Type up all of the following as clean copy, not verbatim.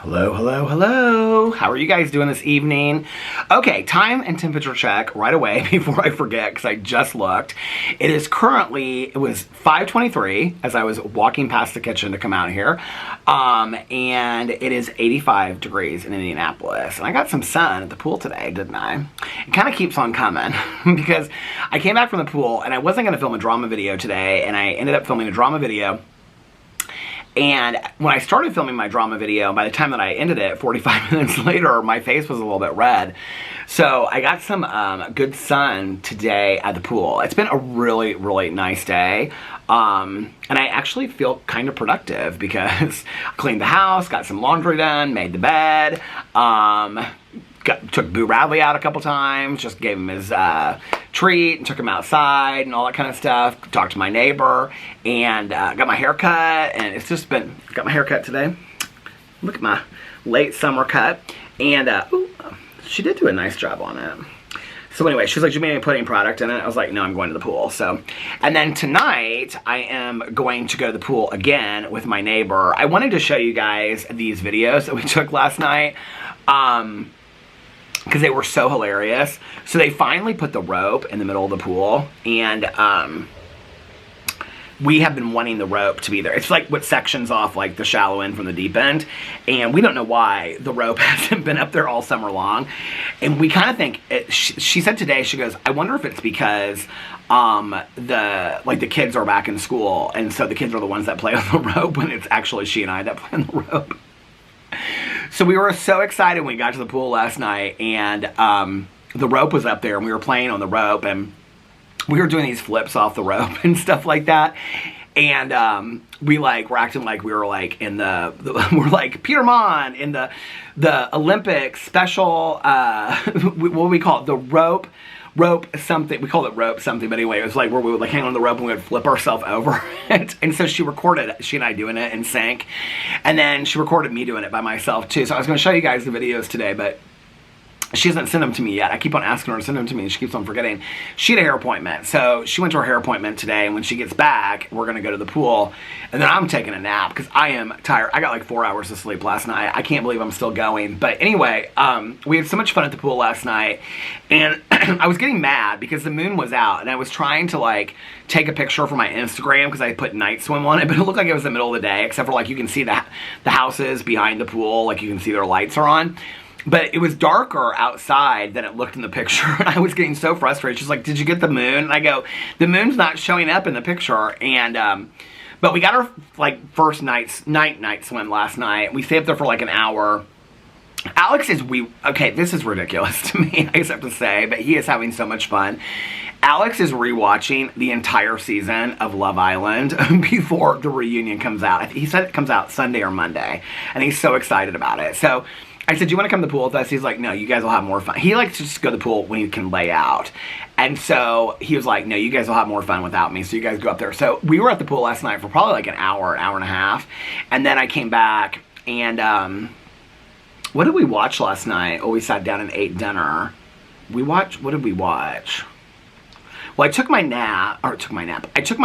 Hello, hello, hello. How are you guys doing this evening? Okay, time and temperature check right away before I forget because I just looked. It was 5:23 as I was walking past the kitchen to come out here. And it is 85 degrees in Indianapolis. And I got some sun at the pool today, didn't I? It kind of keeps on coming because I came back from the pool and I wasn't going to film a drama video today, and I ended up filming a drama video. And when I started filming my drama video, by the time that I ended it, 45 minutes later, my face was a little bit red. So I got some good sun today at the pool. It's been a really, really nice day. And I actually feel kind of productive because I cleaned the house, got some laundry done, made the bed, took Boo Radley out a couple times, just gave him his treat and took him outside and all that kind of stuff. Talked to my neighbor and got my hair cut, and it's just been, got my hair cut today. Look at my late summer cut, and ooh, she did do a nice job on it. So anyway, she was like, "Do you mean any pudding product in it?" I was like, "No, I'm going to the pool." So, and then tonight I am going to go to the pool again with my neighbor. I wanted to show you guys these videos that we took last night. Because they were so hilarious. So they finally put the rope in the middle of the pool, and we have been wanting the rope to be there. It's like what sections off like the shallow end from the deep end, and we don't know why the rope hasn't been up there all summer long. And we kind of think she said today, she goes, "I wonder if it's because the kids are back in school, and so the kids are the ones that play on the rope when it's actually she and I that play on the rope." So we were so excited when we got to the pool last night, and the rope was up there, and we were playing on the rope, and we were doing these flips off the rope and stuff like that. And we were acting like we were like in we're like Peter Monn in the Olympic special, what do we call it? The rope something. We called it rope something, but anyway, it was like where we would like hang on the rope and we would flip ourselves over it. And so she recorded she and I doing it in sync, and then she recorded me doing it by myself too. So I was going to show you guys the videos today, but she hasn't sent them to me yet. I keep on asking her to send them to me, and she keeps on forgetting. She had a hair appointment, so she went to her hair appointment today, and when she gets back, we're going to go to the pool, and then I'm taking a nap, because I am tired. I got like 4 hours of sleep last night. I can't believe I'm still going. But anyway, we had so much fun at the pool last night, and I was getting mad because the moon was out, and I was trying to like take a picture for my Instagram, because I put night swim on it, but it looked like it was the middle of the day, except for like you can see the houses behind the pool, like you can see their lights are on. But it was darker outside than it looked in the picture, and I was getting so frustrated. She's like, "Did you get the moon?" And I go, "The moon's not showing up in the picture." And but we got our like first night swim last night. We stayed up there for like an hour. Alex is okay, this is ridiculous to me, I just have to say, but he is having so much fun. Alex is rewatching the entire season of Love Island before the reunion comes out. He said it comes out Sunday or Monday, and he's so excited about it. So I said, "Do you want to come to the pool with us?" He's like, "No, you guys will have more fun." He likes to just go to the pool when he can lay out. And so he was like, "No, you guys will have more fun without me, so you guys go up there." So we were at the pool last night for probably like an hour and a half. And then I came back, and what did we watch last night? Oh, we sat down and ate dinner. What did we watch? Well, I took my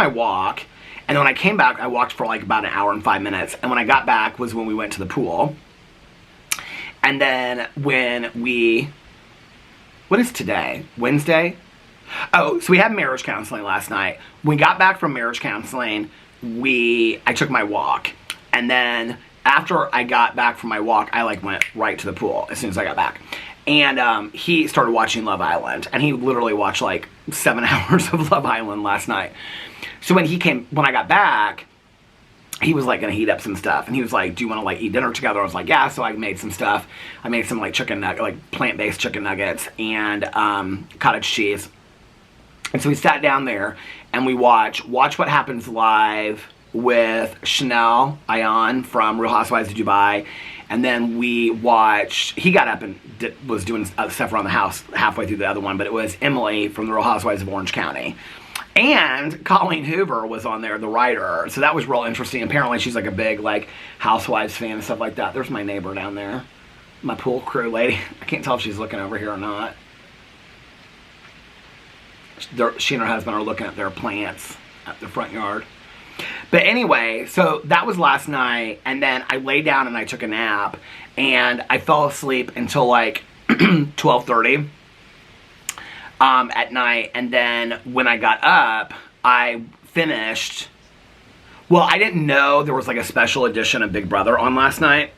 walk. And then when I came back, I walked for like about an hour and 5 minutes. And when I got back was when we went to the pool. And then what is today? Wednesday? Oh, so we had marriage counseling last night. When we got back from marriage counseling, I took my walk. And then after I got back from my walk, I like went right to the pool as soon as I got back. And he started watching Love Island. And he literally watched like 7 hours of Love Island last night. So when I got back, he was like gonna heat up some stuff, and he was like, "Do you want to like eat dinner together?" I was like, "Yeah." So I made some stuff. I made some like plant-based chicken nuggets and cottage cheese. And so we sat down there and we watch What Happens Live with Chanel Ayan from Real Housewives of Dubai. And then he got up and was doing stuff around the house halfway through the other one, but it was Emily from the Real Housewives of Orange County. And Colleen Hoover was on there, the writer. So that was real interesting. Apparently she's like a big like Housewives fan and stuff like that. There's my neighbor down there. My pool crew lady. I can't tell if she's looking over here or not. She and her husband are looking at their plants at the front yard. But anyway, so that was last night, and then I laid down and I took a nap, and I fell asleep until like 12:30 at night, and then when I got up, I finished. Well, I didn't know there was like a special edition of Big Brother on last night.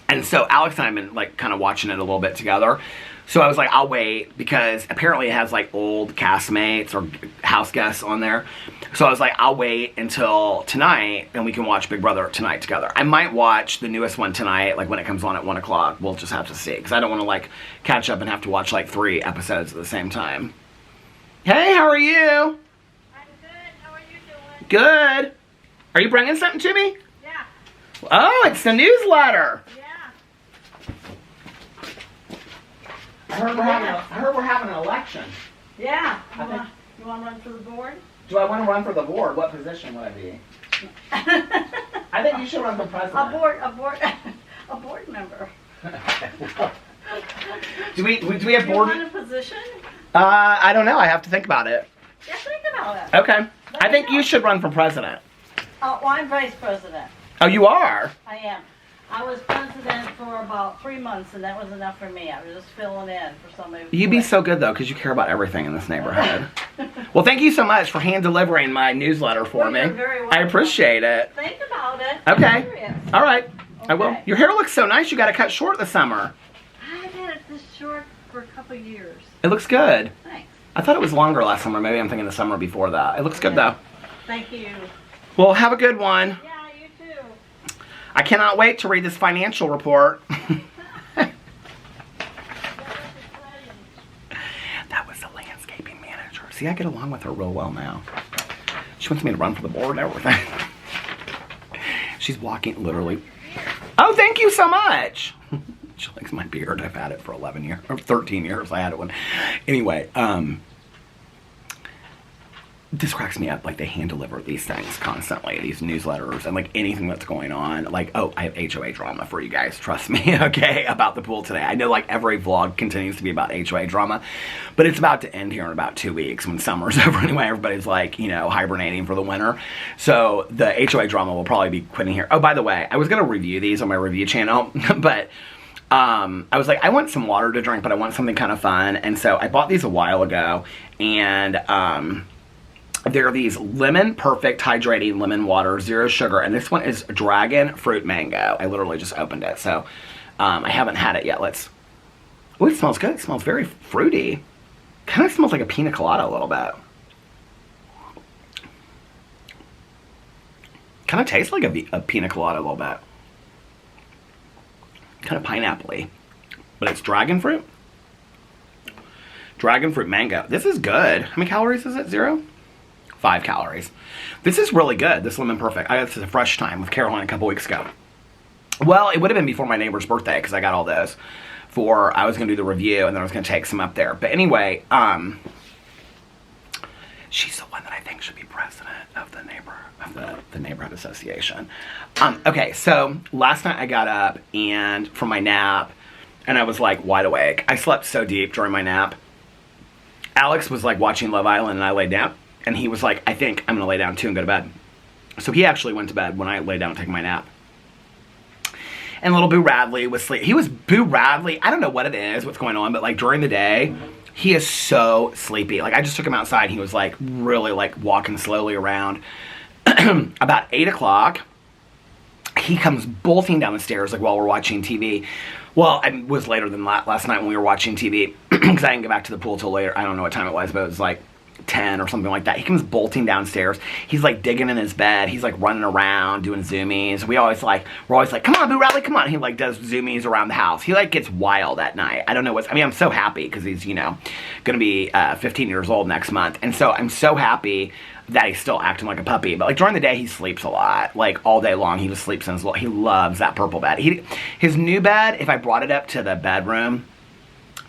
And so Alex and I have been like kind of watching it a little bit together. So I was like, I'll wait, because apparently it has like old castmates or house guests on there. So I was like, I'll wait until tonight and we can watch Big Brother tonight together. I might watch the newest one tonight, like when it comes on at 1 o'clock. We'll just have to see, because I don't want to like catch up and have to watch like 3 episodes at the same time. Hey, how are you? I'm good. How are you doing? Good. Are you bringing something to me? Yeah. Oh, it's the newsletter. Yeah. I heard we're having an election. Yeah. You want to run for the board? Do I want to run for the board? What position would I be? I think you should run for president. A board member. do we have board? Do you want a position? I don't know. I have to think about it. Yeah, think about it. Okay. I think you should run for president. Oh, well, I'm vice president. Oh, you are? I am. I was president for about 3 months, and that was enough for me. I was just filling in for somebody. You'd be so good, though, because you care about everything in this neighborhood. Well, thank you so much for hand-delivering my newsletter for me. You're very welcome. I appreciate it. Think about it. Okay. All right. Okay. I will. Your hair looks so nice. You got it cut short this summer. I've had it this short for a couple years. It looks good. Thanks. I thought it was longer last summer. Maybe I'm thinking the summer before that. It looks good, though. Thank you. Well, have a good one. Yeah, you too. I cannot wait to read this financial report. That was the landscaping manager. See, I get along with her real well now. She wants me to run for the board and everything. She's walking literally. Oh, thank you so much. She likes my beard. I've had it for 11 years, or 13 years. I had it when. Anyway, this cracks me up. Like, they hand deliver these things constantly, these newsletters, and like anything that's going on. Like, oh, I have HOA drama for you guys. Trust me, okay, about the pool today. I know like every vlog continues to be about HOA drama, but it's about to end here in about 2 weeks when summer's over anyway. Everybody's like, you know, hibernating for the winter. So the HOA drama will probably be quitting here. Oh, by the way, I was going to review these on my review channel, but I was like, I want some water to drink, but I want something kind of fun. And so I bought these a while ago, and they're these lemon perfect hydrating lemon water, 0 sugar, and this one is dragon fruit mango. I literally just opened it, so I haven't had it yet. Oh, it smells good. It smells very fruity. Kind of smells like a pina colada a little bit. Kind of tastes like a pina colada a little bit. Kind of pineapple-y, but it's dragon fruit. Dragon fruit mango. This is good. How many calories is it? 0? 5 calories. This is really good, this Lemon Perfect. I got this at a Fresh Time with Caroline a couple weeks ago. Well, it would have been before my neighbor's birthday, because I got all those I was going to do the review, and then I was going to take some up there. But anyway, she's the one that I think should be president of the neighborhood association. Okay, so last night I got up and from my nap, and I was like wide awake. I slept so deep during my nap. Alex was like watching Love Island, and I laid down. And he was like, I think I'm going to lay down too and go to bed. So he actually went to bed when I lay down and take my nap. And little Boo Radley was asleep. He was Boo Radley. I don't know what it is, what's going on, but like during the day, he is so sleepy. Like I just took him outside. He was like really like walking slowly around. About 8 o'clock, he comes bolting down the stairs like while we're watching TV. Well, it was later than last night when we were watching TV because I didn't get back to the pool till later. I don't know what time it was, but it was like 10 or something like that. He comes bolting downstairs. He's like digging in his bed. He's like running around doing zoomies. We're always like, come on, Boo Radley, come on. He like does zoomies around the house. He like gets wild at night. I don't know what's, I mean, I'm so happy because he's, you know, gonna be 15 years old next month. And so I'm so happy that he's still acting like a puppy. But like during the day, he sleeps a lot. Like all day long, he just sleeps in his, he loves that purple bed. His new bed, if I brought it up to the bedroom,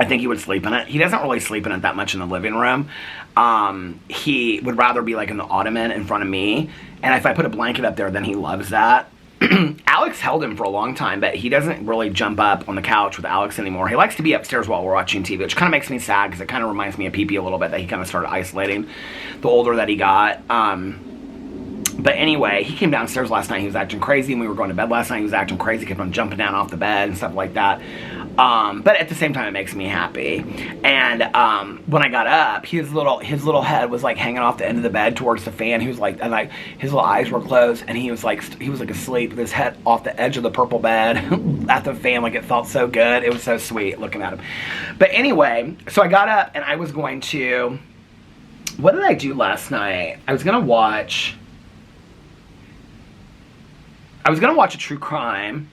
I think he would sleep in it. He doesn't really sleep in it that much in the living room. He would rather be like in the ottoman in front of me. And if I put a blanket up there, then he loves that. Alex held him for a long time, but he doesn't really jump up on the couch with Alex anymore. He likes to be upstairs while we're watching TV, which kind of makes me sad because it kind of reminds me of Pee-Pee a little bit that he kind of started isolating the older that he got. But anyway, he came downstairs last night. He was acting crazy. And we were going to bed last night. He was acting crazy. Kept on jumping down off the bed and stuff like that. But at the same time, it makes me happy. And when I got up, his little head was like hanging off the end of the bed towards the fan. He was like, and like his little eyes were closed, and he was like asleep with his head off the edge of the purple bed at the fan. Like, it felt so good. It was so sweet looking at him. But anyway, so I got up and I was going to. What did I do last night? I was gonna watch a true crime.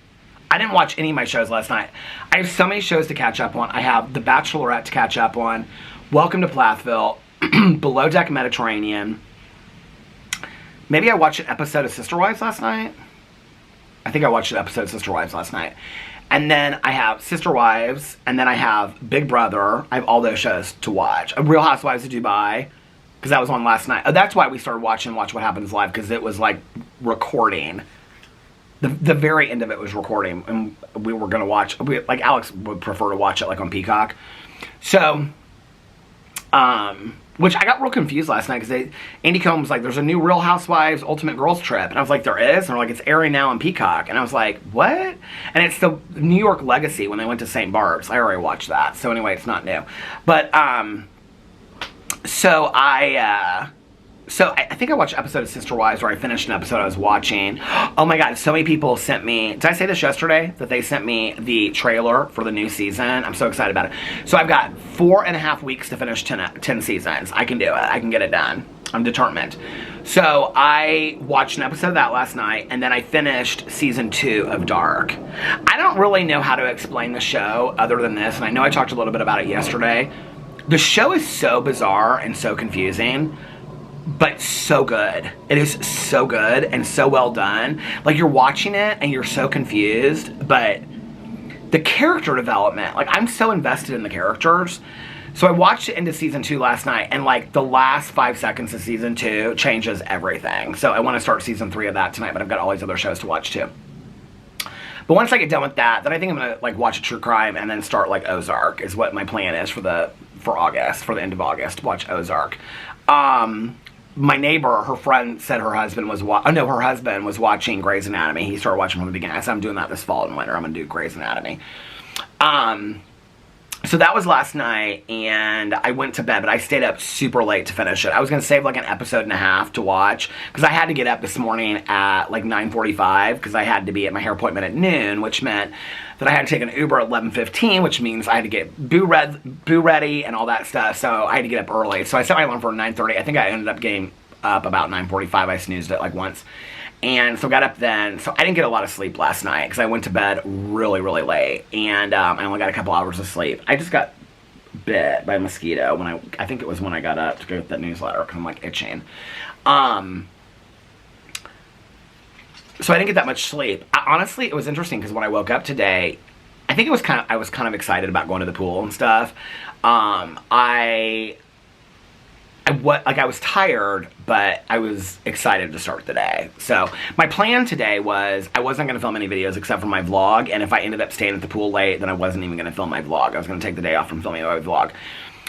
I didn't watch any of my shows last night. I have so many shows to catch up on. I have The Bachelorette to catch up on, Welcome to Plathville, Below Deck Mediterranean. Maybe I watched an episode of Sister Wives last night. I think I watched an episode of Sister Wives last night. And then I have Sister Wives, and then I have Big Brother. I have all those shows to watch. Real Housewives of Dubai, because that was on last night. Oh, that's why we started watching Watch What Happens Live, because it was like recording. The very end of it was recording, and we were going to watch, like Alex would prefer to watch it like on Peacock. So, which I got real confused last night because Andy Cohen was like, there's a new Real Housewives Ultimate Girls Trip. And I was like, there is? And they're like, it's airing now on Peacock. And I was like, what? And it's the New York Legacy when they went to St. Barb's. I already watched that. So anyway, it's not new. But, so I think I watched an episode of Sister Wives where I finished an episode I was watching. Oh my god, so many people sent me... Did I say this yesterday? That they sent me the trailer for the new season? I'm so excited about it. So I've got 4.5 weeks to finish 10 seasons. I can do it. I can get it done. I'm determined. So I watched an episode of that last night, and then I finished season 2 of Dark. I don't really know how to explain the show other than this, and I know I talked a little bit about it yesterday. The show is so bizarre and so confusing, but so good. It is so good and so well done. Like, you're watching it and you're so confused, but the character development, like, I'm so invested in the characters. So I watched it into season 2 last night, and like the last 5 seconds of season 2 changes everything. So I want to start season 3 of that tonight, but I've got all these other shows to watch too. But once I get done with that, then I think I'm gonna like watch a true crime and then start like Ozark is what my plan is for the end of August, to watch Ozark. My neighbor, her friend said her husband was watching Grey's Anatomy. He started watching from the beginning. I said I'm doing that this fall and winter. I'm gonna do Grey's Anatomy. So that was last night, and I went to bed, but I stayed up super late to finish it. I was going to save like an episode and a half to watch, because I had to get up this morning at like 9:45, because I had to be at my hair appointment at noon, which meant that I had to take an Uber at 11:15, which means I had to get boo ready and all that stuff, so I had to get up early. So I set my alarm for 9:30. I think I ended up getting up about 9:45. I snoozed it like once. And so got up then, so I didn't get a lot of sleep last night because I went to bed really, really late, and I only got a couple hours of sleep. I just got bit by a mosquito when I think it was when I got up to go get that newsletter because I'm like itching. So I didn't get that much sleep. Honestly, it was interesting because when I woke up today, I think I was kind of excited about going to the pool and stuff. I was tired, but I was excited to start the day. So my plan today was I wasn't going to film any videos except for my vlog, and if I ended up staying at the pool late, then I wasn't even going to film my vlog. I was going to take the day off from filming my vlog.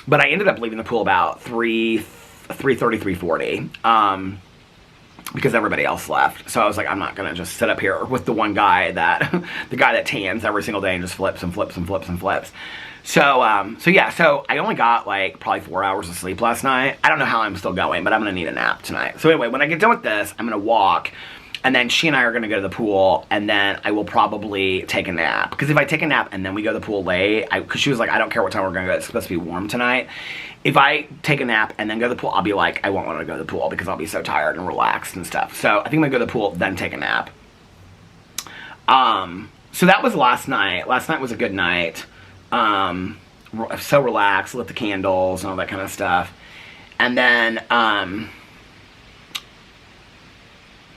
But I ended up leaving the pool about 3:30, 3:40, because everybody else left. So I was like, I'm not going to just sit up here with the one guy the guy that tans every single day and just flips and flips and flips and flips. So I only got like probably 4 hours of sleep last night. I don't know how I'm still going, but I'm going to need a nap tonight. So anyway, when I get done with this, I'm going to walk, and then she and I are going to go to the pool, and then I will probably take a nap. Because if I take a nap and then we go to the pool late, because she was like, I don't care what time we're going to go, it's supposed to be warm tonight. If I take a nap and then go to the pool, I'll be like, I won't want to go to the pool because I'll be so tired and relaxed and stuff. So I think I'm going to go to the pool, then take a nap. So that was last night. Last night was a good night. So relaxed, lit the candles and all that kind of stuff. And then, and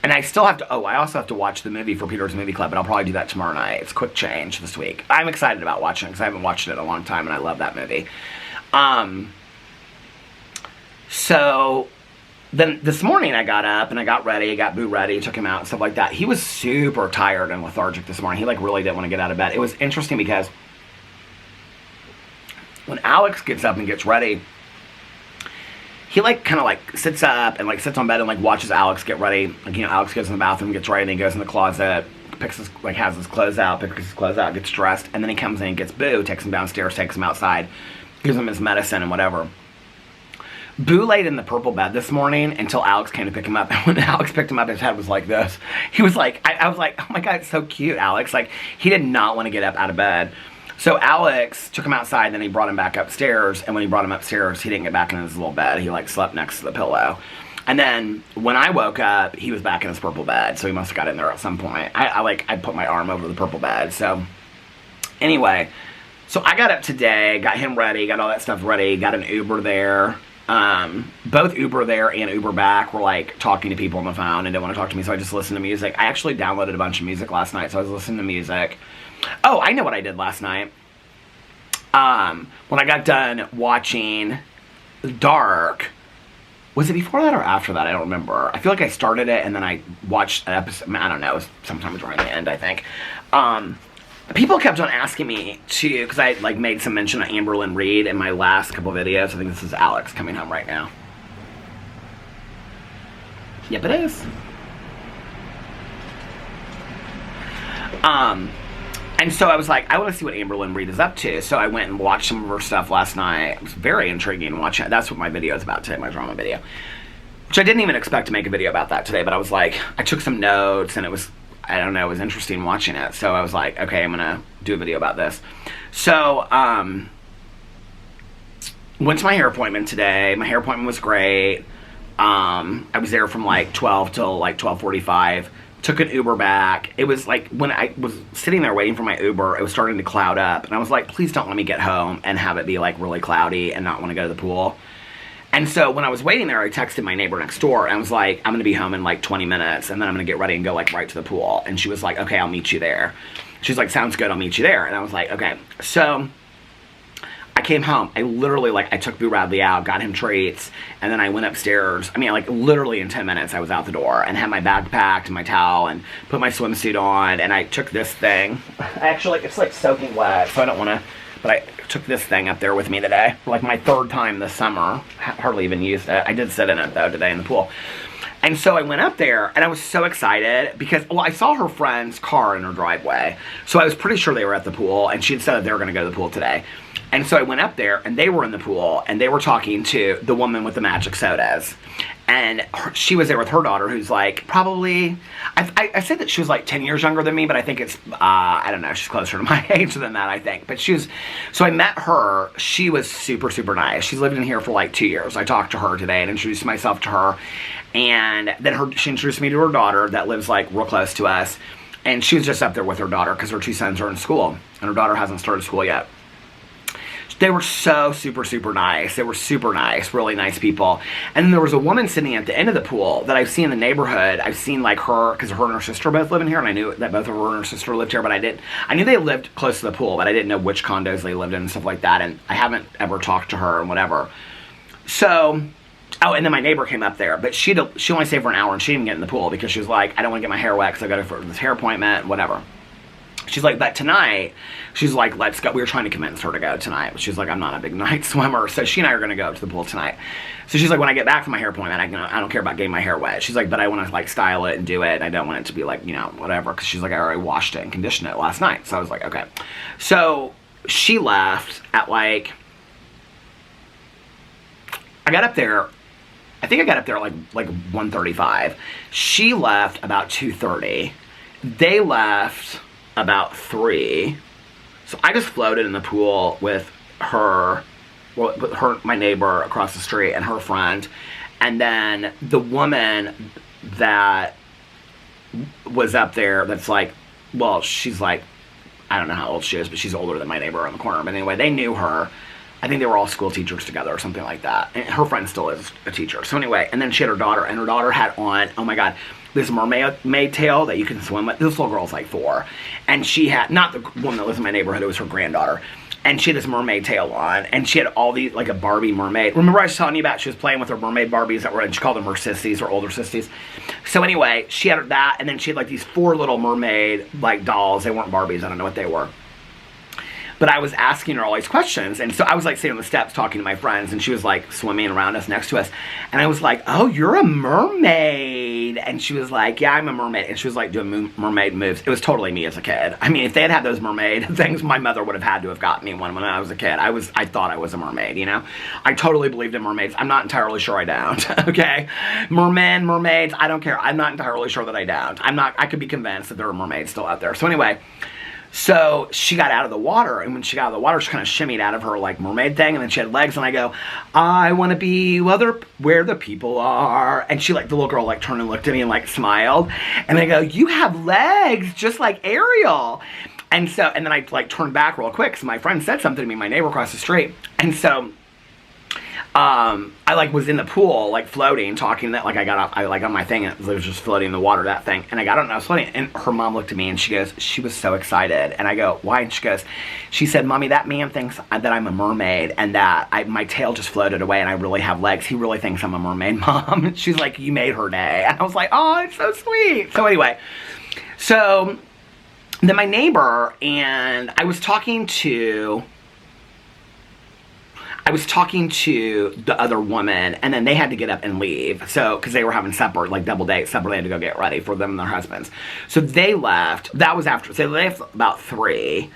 I still have to, I also have to watch the movie for Peter's Movie Club, but I'll probably do that tomorrow night. It's a quick change this week. I'm excited about watching it because I haven't watched it in a long time, and I love that movie. So then this morning I got up and I got ready, got Boo ready, took him out and stuff like that. He was super tired and lethargic this morning. He like really didn't want to get out of bed. It was interesting because when Alex gets up and gets ready, he like kind of like sits up and like sits on bed and like watches Alex get ready. Like, you know, Alex goes in the bathroom, gets ready, and he goes in the closet, picks his, like has his clothes out, picks his clothes out, gets dressed, and then he comes in and gets Boo, takes him downstairs, takes him outside, gives him his medicine and whatever. Boo laid in the purple bed this morning until Alex came to pick him up. And when Alex picked him up, his head was like this. He was like, I was like, oh my God, it's so cute, Alex. Like, he did not want to get up out of bed. So Alex took him outside, and then he brought him back upstairs. And when he brought him upstairs, he didn't get back in his little bed. He like slept next to the pillow. And then when I woke up, he was back in his purple bed. So he must have got in there at some point. I put my arm over the purple bed. So anyway, so I got up today, got him ready, got all that stuff ready, got an Uber there. Both Uber there and Uber back were like talking to people on the phone and didn't want to talk to me, so I just listened to music. I actually downloaded a bunch of music last night, so I was listening to music. Oh, I know what I did last night. When I got done watching Dark, was it before that or after that? I don't remember. I feel like I started it and then I watched an episode. I don't know. It was sometime during the end, I think. People kept on asking me to, because I like made some mention of Amberlynn Reed in my last couple videos. I think this is Alex coming home right now. Yep, it is. And so I was like, I want to see what Amberlynn Reed is up to. So I went and watched some of her stuff last night. It was very intriguing watching it. That's what my video is about today, my drama video. Which I didn't even expect to make a video about that today, but I was like, I took some notes and it was, I don't know, it was interesting watching it. So I was like, okay, I'm gonna do a video about this. So, went to my hair appointment today. My hair appointment was great. I was there from like 12 till like 12:45. Took an Uber back. It was like, when I was sitting there waiting for my Uber, it was starting to cloud up. And I was like, please don't let me get home and have it be like really cloudy and not want to go to the pool. And so when I was waiting there, I texted my neighbor next door and I was like, I'm going to be home in like 20 minutes and then I'm going to get ready and go like right to the pool. And she was like, okay, I'll meet you there. She's like, sounds good, I'll meet you there. And I was like, okay. So I came home. I literally like, I took Boo Radley out, got him treats, and then I went upstairs. I mean, like literally in 10 minutes I was out the door and had my bag packed and my towel and put my swimsuit on, and I took this thing. Actually, it's like soaking wet, so I don't want to, but I took this thing up there with me today. Like my third time this summer. Hardly even used it. I did sit in it though today in the pool. And so I went up there and I was so excited because, well, I saw her friend's car in her driveway. So I was pretty sure they were at the pool and she had said that they were going to go to the pool today. And so I went up there and they were in the pool and they were talking to the woman with the magic sodas. And she was there with her daughter, who's like probably, I said that she was like 10 years younger than me, but I think it's, I don't know, she's closer to my age than that, I think. But she was, so I met her. She was super, super nice. She's lived in here for like 2 years. I talked to her today and introduced myself to her. And then she introduced me to her daughter that lives like real close to us. And she was just up there with her daughter because her two sons are in school. And her daughter hasn't started school yet. They were so super, super nice. They were super nice, really nice people. And then there was a woman sitting at the end of the pool that I've seen in the neighborhood. I've seen like her, because her and her sister both live in here, and I knew that both of her and her sister lived here, but I knew they lived close to the pool, but I didn't know which condos they lived in and stuff like that, and I haven't ever talked to her and whatever. So, oh, and then my neighbor came up there, but she only stayed for an hour and she didn't get in the pool because she was like, I don't want to get my hair wet because I got to for this hair appointment, whatever. She's like, but tonight, she's like, let's go. We were trying to convince her to go tonight. But she's like, I'm not a big night swimmer. So she and I are going to go to the pool tonight. So she's like, when I get back from my hair appointment, I don't care about getting my hair wet. She's like, but I want to like style it and do it. I don't want it to be like, you know, whatever. Because she's like, I already washed it and conditioned it last night. So I was like, okay. So she left at like, I got up there. I think I got up there at like 1:35. She left about 2:30. They left about 3. So I just floated in the pool with her, well, with her, my neighbor across the street and her friend. And then the woman that was up there that's like, well, she's like, I don't know how old she is, but she's older than my neighbor on the corner. But anyway, they knew her. I think they were all school teachers together or something like that. And her friend still is a teacher. So anyway, and then she had her daughter, and her daughter had on, oh my God, this mermaid tail that you can swim with. This little girl's like 4. And she had, not the woman that lives in my neighborhood, it was her granddaughter. And she had this mermaid tail on, and she had all these, like a Barbie mermaid. Remember I was telling you about she was playing with her mermaid Barbies that were, and she called them her sissies, her older sissies. So anyway, she had that, and then she had like these 4 little mermaid, like dolls. They weren't Barbies, I don't know what they were. But I was asking her all these questions, and so I was like sitting on the steps talking to my friends, and she was like swimming around us next to us, and I was like, oh, you're a mermaid. And she was like, yeah, I'm a mermaid. And she was like doing mermaid moves. It was totally me as a kid. I mean, if they had had those mermaid things, my mother would have had to have gotten me one when I was a kid. I thought I was a mermaid, you know? I totally believed in mermaids. I'm not entirely sure I don't, okay? Mermen, mermaids, I don't care. I'm not entirely sure that I don't. I could be convinced that there are mermaids still out there. So anyway, so she got out of the water, and when she got out of the water, she kind of shimmied out of her like mermaid thing, and then she had legs, and I go, I want to be where the people are. And she like, the little girl like turned and looked at me and like smiled, and I go, you have legs just like Ariel. And then I like turned back real quick, so my friend said something to me, my neighbor across the street, and so I like was in the pool, like floating, talking that like I got up, I like on my thing, and it was just floating in the water, that thing, and I got up and I was floating, and her mom looked at me and she goes, she was so excited, and I go, why? And she goes, she said, Mommy, that man thinks that I'm a mermaid, and that my tail just floated away, and I really have legs. He really thinks I'm a mermaid, Mom. She's like, you made her day. And I was like, oh, it's so sweet. So anyway, so then my neighbor, and I was talking to the other woman, and then they had to get up and leave. So, because they were having supper, like double dates, supper, they had to go get ready for them and their husbands. So they left. That was after, so they left about 3.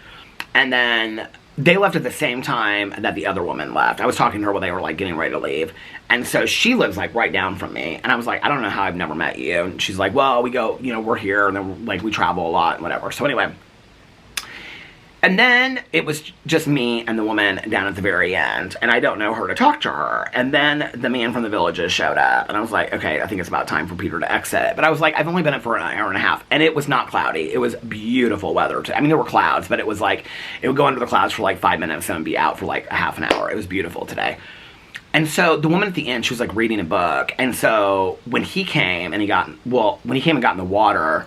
And then they left at the same time that the other woman left. I was talking to her while they were like getting ready to leave. And so she lives like right down from me. And I was like, I don't know how I've never met you. And she's like, well, we go, you know, we're here, and then like we travel a lot and whatever. So anyway, and then it was just me and the woman down at the very end, and I don't know her to talk to her. And then the man from the Villages showed up, and I was like, okay, I think it's about time for Peter to exit. But I was like, I've only been up for an hour and a half, and it was not cloudy. It was beautiful weather. I mean, there were clouds, but it was like, it would go under the clouds for like 5 minutes and be out for like a half an hour. It was beautiful today. And so the woman at the end, she was like reading a book. And so when he came and got in the water,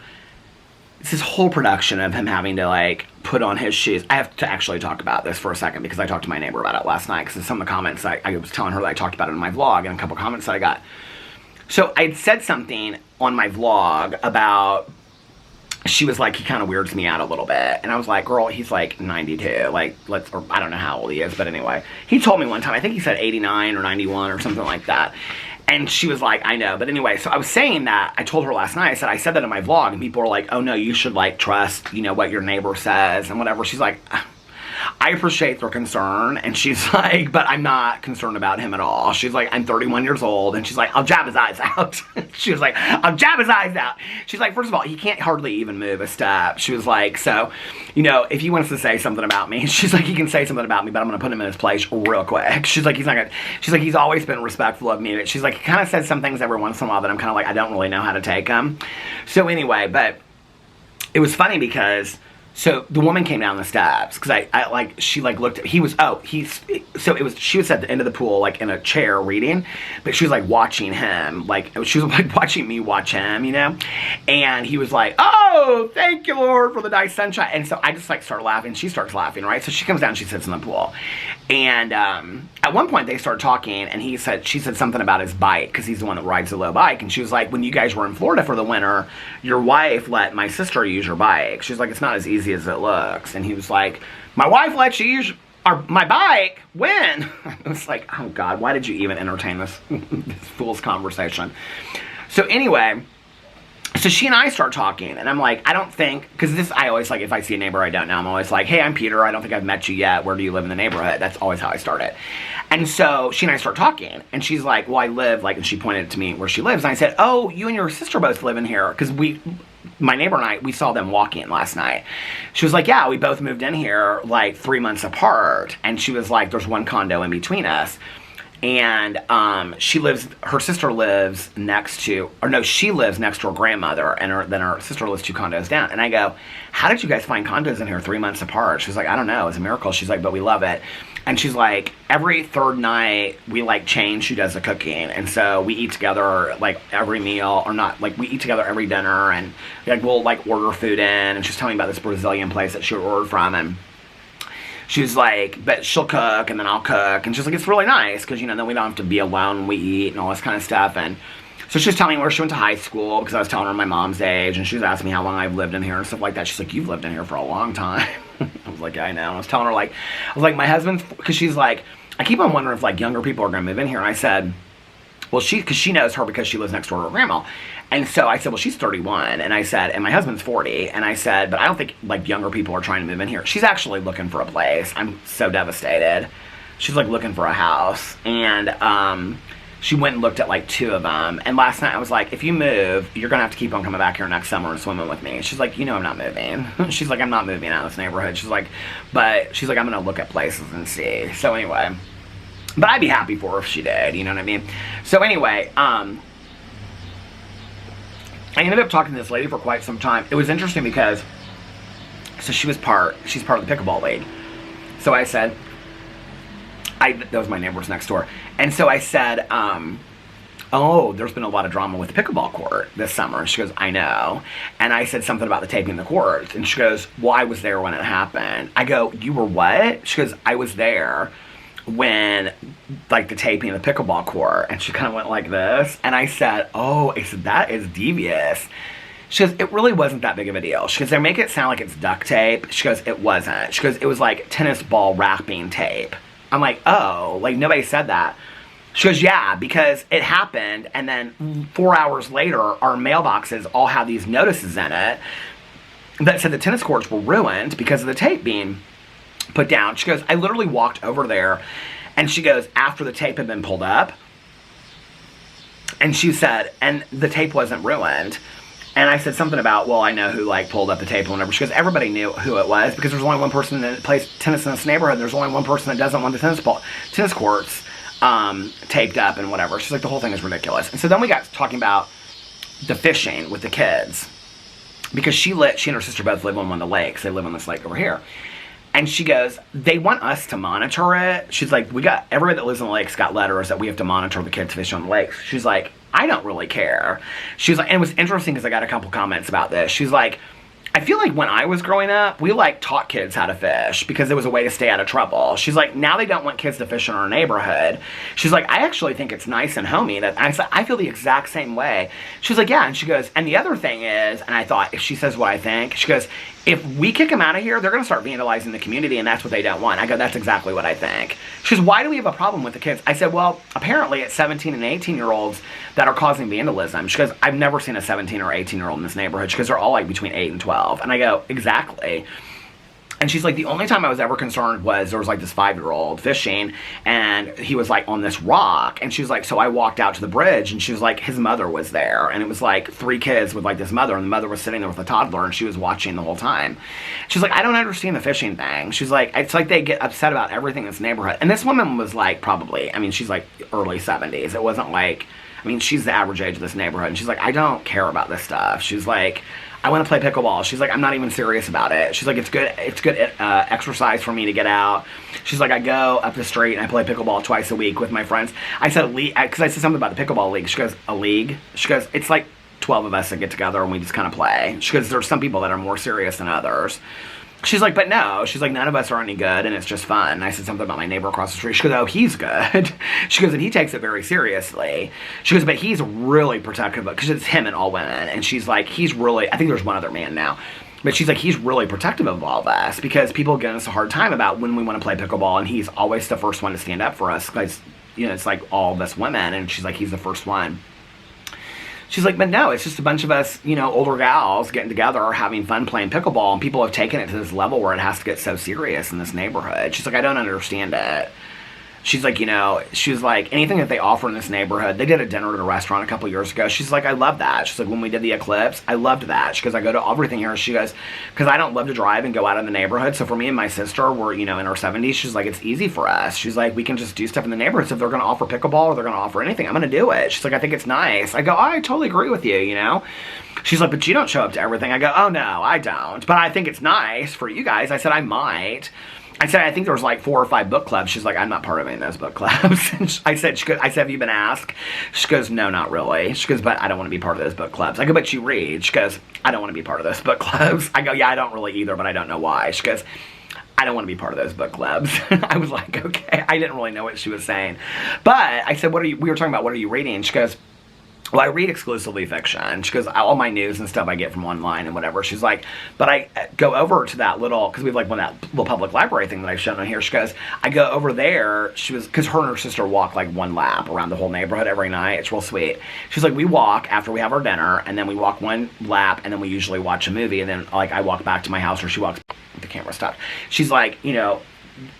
it's this whole production of him having to like put on his shoes. I have to actually talk about this for a second, because I talked to my neighbor about it last night, because some of the comments I was telling her that I talked about it in my vlog, and a couple comments that I got. So I had said something on my vlog about, she was like, he kind of weirds me out a little bit. And I was like, girl, he's like 92. Like, or I don't know how old he is, but anyway. He told me one time, I think he said 89 or 91 or something like that. And she was like, I know. But anyway, so I was saying that, I told her last night, I said that in my vlog, and people were like, oh no, you should like trust, you know, what your neighbor says and whatever. She's like, I appreciate their concern. And she's like, but I'm not concerned about him at all. She's like, I'm 31 years old. And she's like, I'll jab his eyes out. She was like, I'll jab his eyes out. She's like, first of all, he can't hardly even move a step. She was like, so, you know, if he wants to say something about me, she's like, he can say something about me, but I'm going to put him in his place real quick. She's like, he's always been respectful of me. But she's like, he kind of said some things every once in a while that I'm kind of like, I don't really know how to take them. So anyway, but it was funny because, so the woman came down the steps, because she looked at, she was at the end of the pool, like in a chair reading, but she was like watching him, like she was like watching me watch him, you know, and he was like, oh, thank you, Lord, for the nice sunshine. And so I just like started laughing. She starts laughing, right? So she comes down, she sits in the pool, and at one point they started talking, and she said something about his bike, because he's the one that rides the low bike, and she was like, when you guys were in Florida for the winter, your wife let my sister use your bike. She's like, it's not as easy as it looks. And he was like, my wife lets you use my bike? When? I was like, oh God, why did you even entertain this fool's conversation? So anyway, so she and I start talking, and I'm like, I don't think, because I always like, if I see a neighbor I don't know, I'm always like, hey, I'm Peter, I don't think I've met you yet, where do you live in the neighborhood? That's always how I start it. And so she and I start talking, and she's like, well, I live, like, and she pointed to me where she lives, and I said, oh, you and your sister both live in here, because my neighbor and I, we saw them walking last night. She was like, yeah, we both moved in here like 3 months apart. And she was like, there's one condo in between us. And her sister lives next to her grandmother, and then her sister lives 2 condos down. And I go, how did you guys find condos in here 3 months apart? She was like, I don't know, it's a miracle. She's like, but we love it. And she's like, every third night we like change who does the cooking, and so we eat together like every meal, or not, like we eat together every dinner, and like we'll like order food in. And she's telling me about this Brazilian place that she ordered from, and she was like, but she'll cook and then I'll cook, and she's like, it's really nice because, you know, then we don't have to be alone when we eat and all this kind of stuff. And so she was telling me where she went to high school, because I was telling her my mom's age, and she was asking me how long I've lived in here and stuff like that. She's like, you've lived in here for a long time. I was like, yeah, I know. And I was telling her, like, my husband's, because she's like, I keep on wondering if, like, younger people are going to move in here. And I said, well, because she knows her because she lives next door to her grandma. And so I said, well, she's 31. And I said, and my husband's 40. And I said, but I don't think, like, younger people are trying to move in here. She's actually looking for a place. I'm so devastated. She's, like, looking for a house. And she went and looked at, like, 2 of them. And last night I was like, if you move, you're going to have to keep on coming back here next summer and swimming with me. She's like, you know I'm not moving. She's like, I'm not moving out of this neighborhood. She's like, I'm going to look at places and see. So anyway. But I'd be happy for her if she did, you know what I mean? So anyway, I ended up talking to this lady for quite some time. It was interesting because, so she's part of the pickleball league. So I said, that was my neighbors next door. And so I said, oh, there's been a lot of drama with the pickleball court this summer. And she goes, I know. And I said something about the taping the courts. And she goes, well, I was there when it happened. I go, you were what? She goes, I was there when, like, the taping of the pickleball court. And she kind of went like this. And I said, that is devious. She goes, it really wasn't that big of a deal. She goes, they make it sound like it's duct tape. She goes, it wasn't. She goes, it was like tennis ball wrapping tape. I'm like, oh, like, nobody said that. She goes, yeah, because it happened, and then 4 hours later, our mailboxes all had these notices in it that said the tennis courts were ruined because of the tape being put down. She goes, I literally walked over there, and she goes, after the tape had been pulled up, and she said, and the tape wasn't ruined. And I said something about, well, I know who, like, pulled up the tape and whatever. She goes, everybody knew who it was because there's only one person that plays tennis in this neighborhood. There's only one person that doesn't want the tennis courts taped up and whatever. She's like, the whole thing is ridiculous. And so then we got talking about the fishing with the kids because she and her sister both live on one of the lakes. They live on this lake over here. And she goes, they want us to monitor it. She's like, everybody that lives on the lakes got letters that we have to monitor the kids fishing on the lakes. She's like, I don't really care. She's like, and it was interesting because I got a couple comments about this. She's like, I feel like when I was growing up, we, like, taught kids how to fish because it was a way to stay out of trouble. She's like, now they don't want kids to fish in our neighborhood. She's like, I actually think it's nice and homey. That I feel the exact same way. She's like, yeah. And she goes, and the other thing is, and I thought, if she says what I think, she goes, if we kick them out of here, they're going to start vandalizing the community, and that's what they don't want. I go, that's exactly what I think. She goes, why do we have a problem with the kids? I said, well, apparently it's 17 and 18-year-olds that are causing vandalism. She goes, I've never seen a 17 or 18-year-old in this neighborhood. She goes, they're all, like, between 8 and 12. And I go, exactly. And she's like, the only time I was ever concerned was there was, like, this 5-year-old fishing, and he was, like, on this rock. And she was like, so I walked out to the bridge, and she was like, his mother was there. And it was, like, 3 kids with, like, this mother, and the mother was sitting there with a toddler, and she was watching the whole time. She's like, I don't understand the fishing thing. She's like, it's like they get upset about everything in this neighborhood. And this woman was, like, probably, I mean, she's, like, early 70s. It wasn't like, I mean, she's the average age of this neighborhood. And she's like, I don't care about this stuff. She's like, I want to play pickleball. She's like, I'm not even serious about it. She's like, it's good exercise for me to get out. She's like, I go up the street and I play pickleball twice a week with my friends. I said, because I said something about the pickleball league. She goes, a league? She goes, it's like 12 of us that get together and we just kind of play. She goes, there's some people that are more serious than others. She's like, but no. She's like, none of us are any good, and it's just fun. And I said something about my neighbor across the street. She goes, oh, he's good. She goes, and he takes it very seriously. She goes, but he's really protective of it, because it's him and all women. And she's like, he's really, I think there's one other man now. But she's like, he's really protective of all of us, because people give us a hard time about when we want to play pickleball, and he's always the first one to stand up for us, because, you know, it's like all of us women, and she's like, he's the first one. She's like, but no, it's just a bunch of us, you know, older gals getting together, having fun playing pickleball, and people have taken it to this level where it has to get so serious in this neighborhood. She's like, I don't understand it. She's like, you know, she's like, anything that they offer in this neighborhood, they did a dinner at a restaurant a couple years ago. She's like, I love that. She's like, when we did the eclipse, I loved that. She goes, I go to everything here. She goes, because I don't love to drive and go out in the neighborhood. So for me and my sister, we're, you know, in our 70s. She's like, it's easy for us. She's like, we can just do stuff in the neighborhood. So if they're going to offer pickleball or they're going to offer anything, I'm going to do it. She's like, I think it's nice. I go, I totally agree with you, you know. She's like, but you don't show up to everything. I go, oh, no, I don't. But I think it's nice for you guys. I said, I might. I said, I think there was like 4 or 5 book clubs. She's like, I'm not part of any of those book clubs. And I said, have you been asked? She goes, no, not really. She goes, but I don't want to be part of those book clubs. I go, but you read. She goes, I don't want to be part of those book clubs. I go, yeah, I don't really either, but I don't know why. She goes, I don't want to be part of those book clubs. I was like, okay. I didn't really know what she was saying. But I said, we were talking about, what are you reading? She goes, well, I read exclusively fiction. She goes, all my news and stuff I get from online and whatever. She's like, but I go over to that little, because we have like that little public library thing that I've shown on here. She goes, I go over there. She was, because her and her sister walk like one lap around the whole neighborhood every night. It's real sweet. She's like, we walk after we have our dinner, and then we walk one lap, and then we usually watch a movie, and then like I walk back to my house, or she walks, the camera stopped. She's like, you know,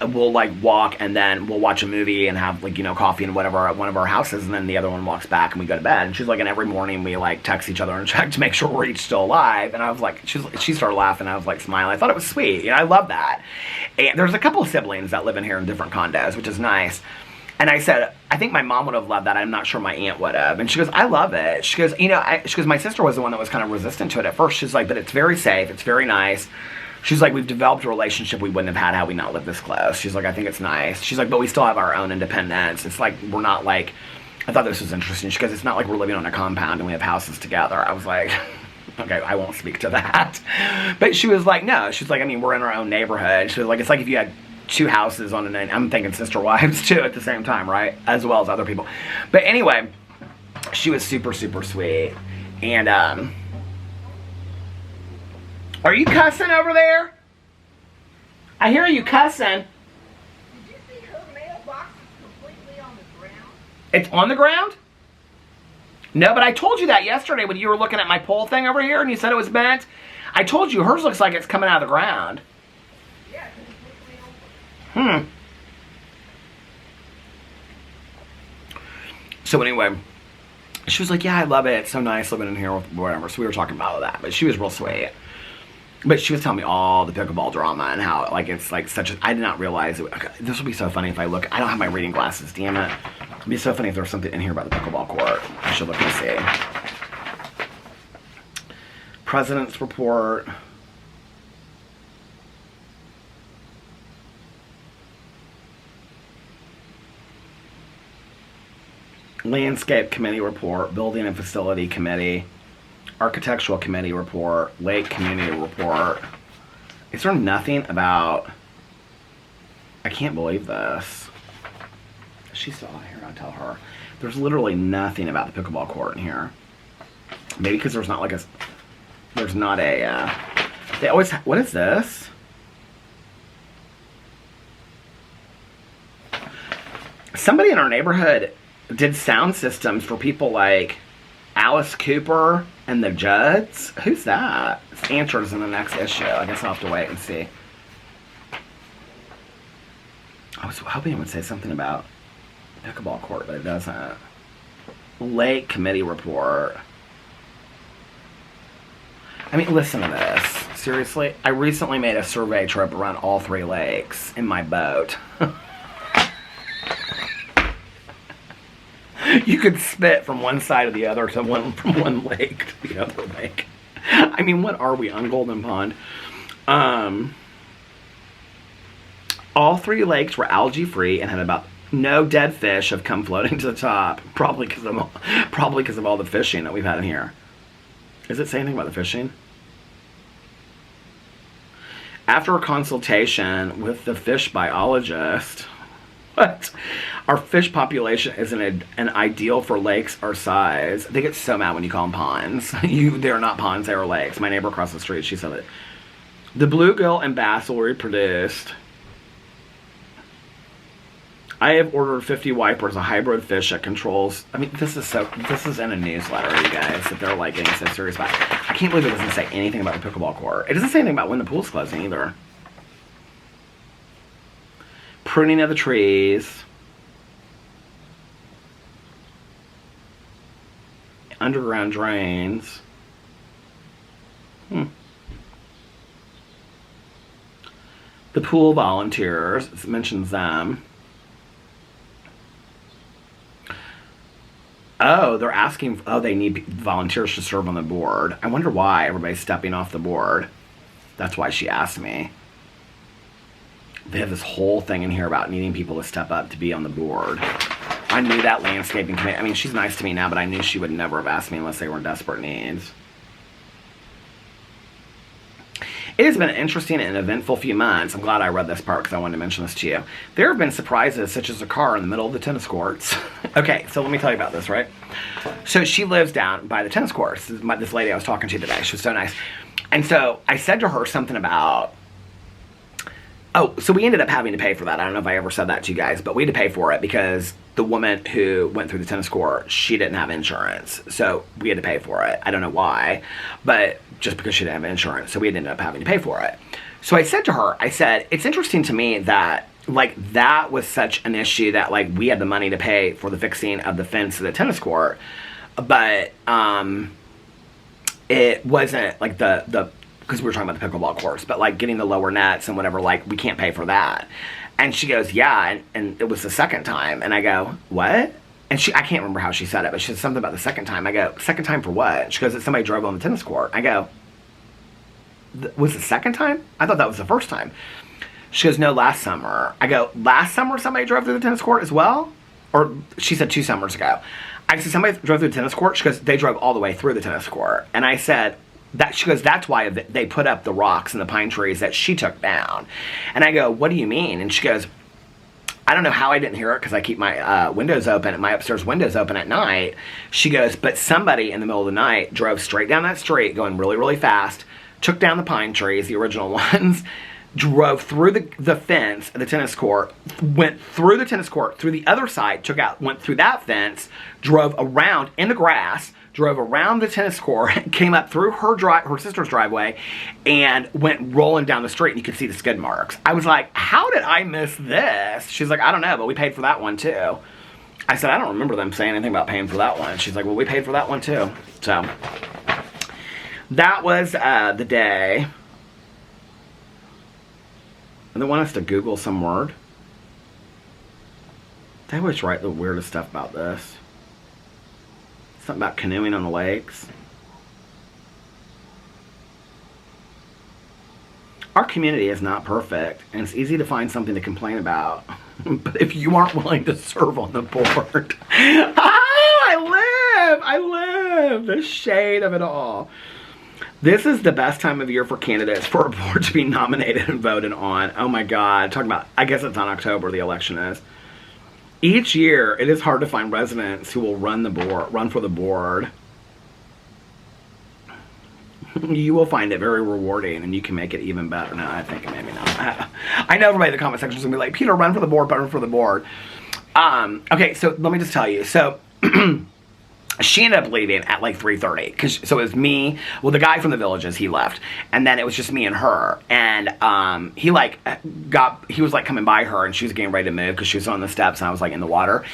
we'll like walk and then we'll watch a movie and have like, you know, coffee and whatever at one of our houses, and then the other one walks back and we go to bed. And she's like, and every morning we like text each other and check to make sure we're each still alive. And I was like, she started laughing. I was like smiling. I thought it was sweet. You know, I love that. And there's a couple of siblings that live in here in different condos, which is nice. And I said, I think my mom would have loved that. I'm not sure my aunt would have. And she goes, I love it. She goes, you know, she goes, my sister was the one that was kind of resistant to it at first. She's like, but it's very safe. It's very nice. She's like, we've developed a relationship we wouldn't have had we not lived this close. She's like, I think it's nice. She's like, but we still have our own independence. It's like, we're not like, I thought this was interesting. She goes, it's not like we're living on a compound and we have houses together. I was like, okay, I won't speak to that. But she was like, no. She's like, I mean, we're in our own neighborhood. She was like, it's like if you had two houses on an, I'm thinking sister wives too at the same time, right? As well as other people. But anyway, she was super, super sweet. And, are you cussing over there? I hear you cussing. Did you see her mailbox is completely on the ground? It's on the ground? No, but I told you that yesterday when you were looking at my pole thing over here and you said it was bent. I told you hers looks like it's coming out of the ground. Yeah, completely open. So anyway, she was like, yeah, I love it. It's so nice living in here with whatever. So we were talking about all that, but she was real sweet. But she was telling me all the pickleball drama and how, like, it's, like, such a... I did not realize... Okay, this will be so funny if I look... I don't have my reading glasses, damn it. It'd be so funny if there was something in here about the pickleball court. I should look and see. President's report. Landscape Committee report. Building and Facility Committee. Architectural Committee report, Lake Community report. Is there nothing about... I can't believe this. She's still out here, I'll tell her. There's literally nothing about the pickleball court in here. Maybe because there's not like a... There's not a... They always... What is this? Somebody in our neighborhood did sound systems for people like Alice Cooper and the Judds. Who's that? It's answers in the next issue. I guess I'll have to wait and see. I was hoping it would say something about pickleball court, but it doesn't. Lake Committee report. I mean, listen to this. Seriously, I recently made a survey trip around all 3 lakes in my boat. You could spit from one side to the other, from one lake to the other lake. I mean, what are we on Golden Pond? All 3 lakes were algae free and had about no dead fish have come floating to the top. Probably because of all the fishing that we've had in here. Does it say anything about the fishing? After a consultation with the fish biologist, what? Our fish population isn't an ideal for lakes our size. They get so mad when you call them ponds. They're not ponds, they are lakes. My neighbor across the street, she said it. The bluegill and bass will reproduced. I have ordered 50 wipers, a hybrid fish that controls... I mean, this is in a newsletter, you guys, that they're like getting so serious about. I can't believe it doesn't say anything about the pickleball court. It doesn't say anything about when the pool's closing either. Pruning of the trees. Underground drains. The pool volunteers, it mentions them. Oh, they're asking, they need volunteers to serve on the board. I wonder why everybody's stepping off the board. That's why she asked me. They have this whole thing in here about needing people to step up to be on the board. I knew that landscaping committee. I mean, she's nice to me now, but I knew she would never have asked me unless they were in desperate needs. It has been an interesting and eventful few months. I'm glad I read this part because I wanted to mention this to you. There have been surprises such as a car in the middle of the tennis courts. Okay, so let me tell you about this, right? So she lives down by the tennis courts. This lady I was talking to today, she was so nice. And so I said to her something about, oh, so we ended up having to pay for that. I don't know if I ever said that to you guys, but we had to pay for it because the woman who went through the tennis court, she didn't have insurance. So we had to pay for it. I don't know why, but just because she didn't have insurance. So we ended up having to pay for it. So I said to her, I said, it's interesting to me that like that was such an issue that like we had the money to pay for the fixing of the fence of the tennis court, but it wasn't like the because we were talking about the pickleball courts, but like getting the lower nets and whatever, like we can't pay for that. And she goes, yeah, and it was the second time. And I go, what? And I can't remember how she said it, but she said something about the second time. I go, second time for what? She goes, that somebody drove on the tennis court. I go, was it the second time? I thought that was the first time. She goes, no, last summer. I go, last summer somebody drove through the tennis court as well? Or she said 2 summers ago. I said, somebody drove through the tennis court? She goes, they drove all the way through the tennis court. And I said, she goes, that's why they put up the rocks and the pine trees that she took down. And I go, what do you mean? And she goes, I don't know how I didn't hear it because I keep my windows open, my upstairs windows open at night. She goes, but somebody in the middle of the night drove straight down that street going really, really fast, took down the pine trees, the original ones, drove through the fence of the tennis court, went through the tennis court, through the other side, went through that fence, drove around in the grass, drove around the tennis court, came up through her sister's driveway, and went rolling down the street, and you could see the skid marks. I was like, how did I miss this? She's like, I don't know, but we paid for that one too. I said, I don't remember them saying anything about paying for that one. She's like, well, we paid for that one too. So that was the day. And they want us to Google some word. They always write the weirdest stuff about this. Something about canoeing on the lakes. Our community is not perfect, and it's easy to find something to complain about. But if you aren't willing to serve on the board, I live the shade of it all. This is the best time of year for candidates for a board to be nominated and voted on. Oh my God, talking about, I guess it's on October, the election is. Each year, it is hard to find residents who will run for the board. You will find it very rewarding, and you can make it even better. No, I think maybe not. I know everybody in the comment section is going to be like, Peter, run for the board, run for the board. Okay, so let me just tell you. So she ended up leaving at like 3:30. So it was me, well, the guy from the Villages, he left. And then it was just me and her. And he was like coming by her, and she was getting ready to move because she was on the steps and I was like in the water.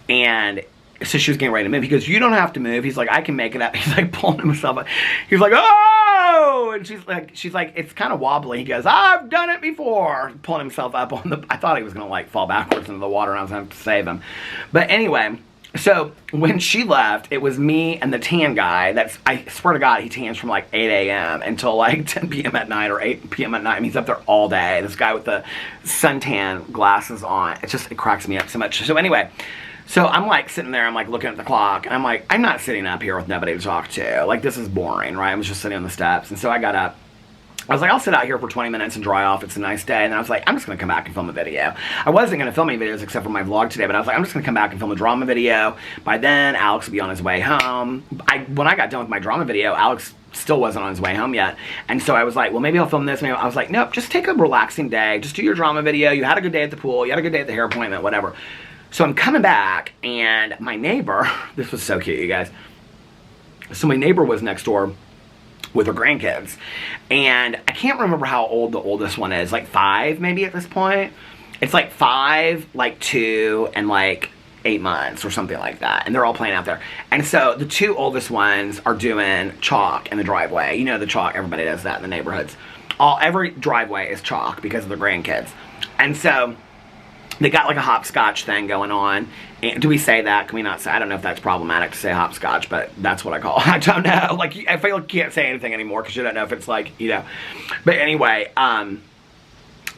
And so she was getting ready to move. He goes, you don't have to move. He's like, I can make it up. He's like pulling himself up. He's like, oh! And she's like, it's kind of wobbly. He goes, I've done it before. Pulling himself up on the, I thought he was going to like fall backwards into the water and I was going to have to save him. But anyway, so when she left, it was me and the tan guy. I swear to God, he tans from like 8 a.m. until like 10 p.m. at night or 8 p.m. at night. I mean, he's up there all day. This guy with the suntan glasses on. It cracks me up so much. So anyway, so I'm like sitting there, I'm like looking at the clock, and I'm like, I'm not sitting up here with nobody to talk to. Like, this is boring, right? I was just sitting on the steps. And so I got up. I was like, I'll sit out here for 20 minutes and dry off. It's a nice day. And then I was like, I'm just going to come back and film a video. I wasn't going to film any videos except for my vlog today, but I was like, I'm just going to come back and film a drama video. By then, Alex would be on his way home. When I got done with my drama video, Alex still wasn't on his way home yet. And so I was like, well, maybe I'll film this. I was like, nope, just take a relaxing day. Just do your drama video. You had a good day at the pool. You had a good day at the hair appointment, whatever. So I'm coming back, and my neighbor, this was so cute, you guys. So my neighbor was next door with her grandkids. And I can't remember how old the oldest one is, like 5 maybe at this point. It's like 5, like 2, and like 8 months or something like that. And they're all playing out there. And so the 2 oldest ones are doing chalk in the driveway. You know the chalk, everybody does that in the neighborhoods. Every driveway is chalk because of the grandkids. And so they got like a hopscotch thing going on. And do we say that? Can we not say? I don't know if that's problematic to say hopscotch, but that's what I call it. I don't know. Like, I feel like you can't say anything anymore because you don't know if it's like, you know. But anyway,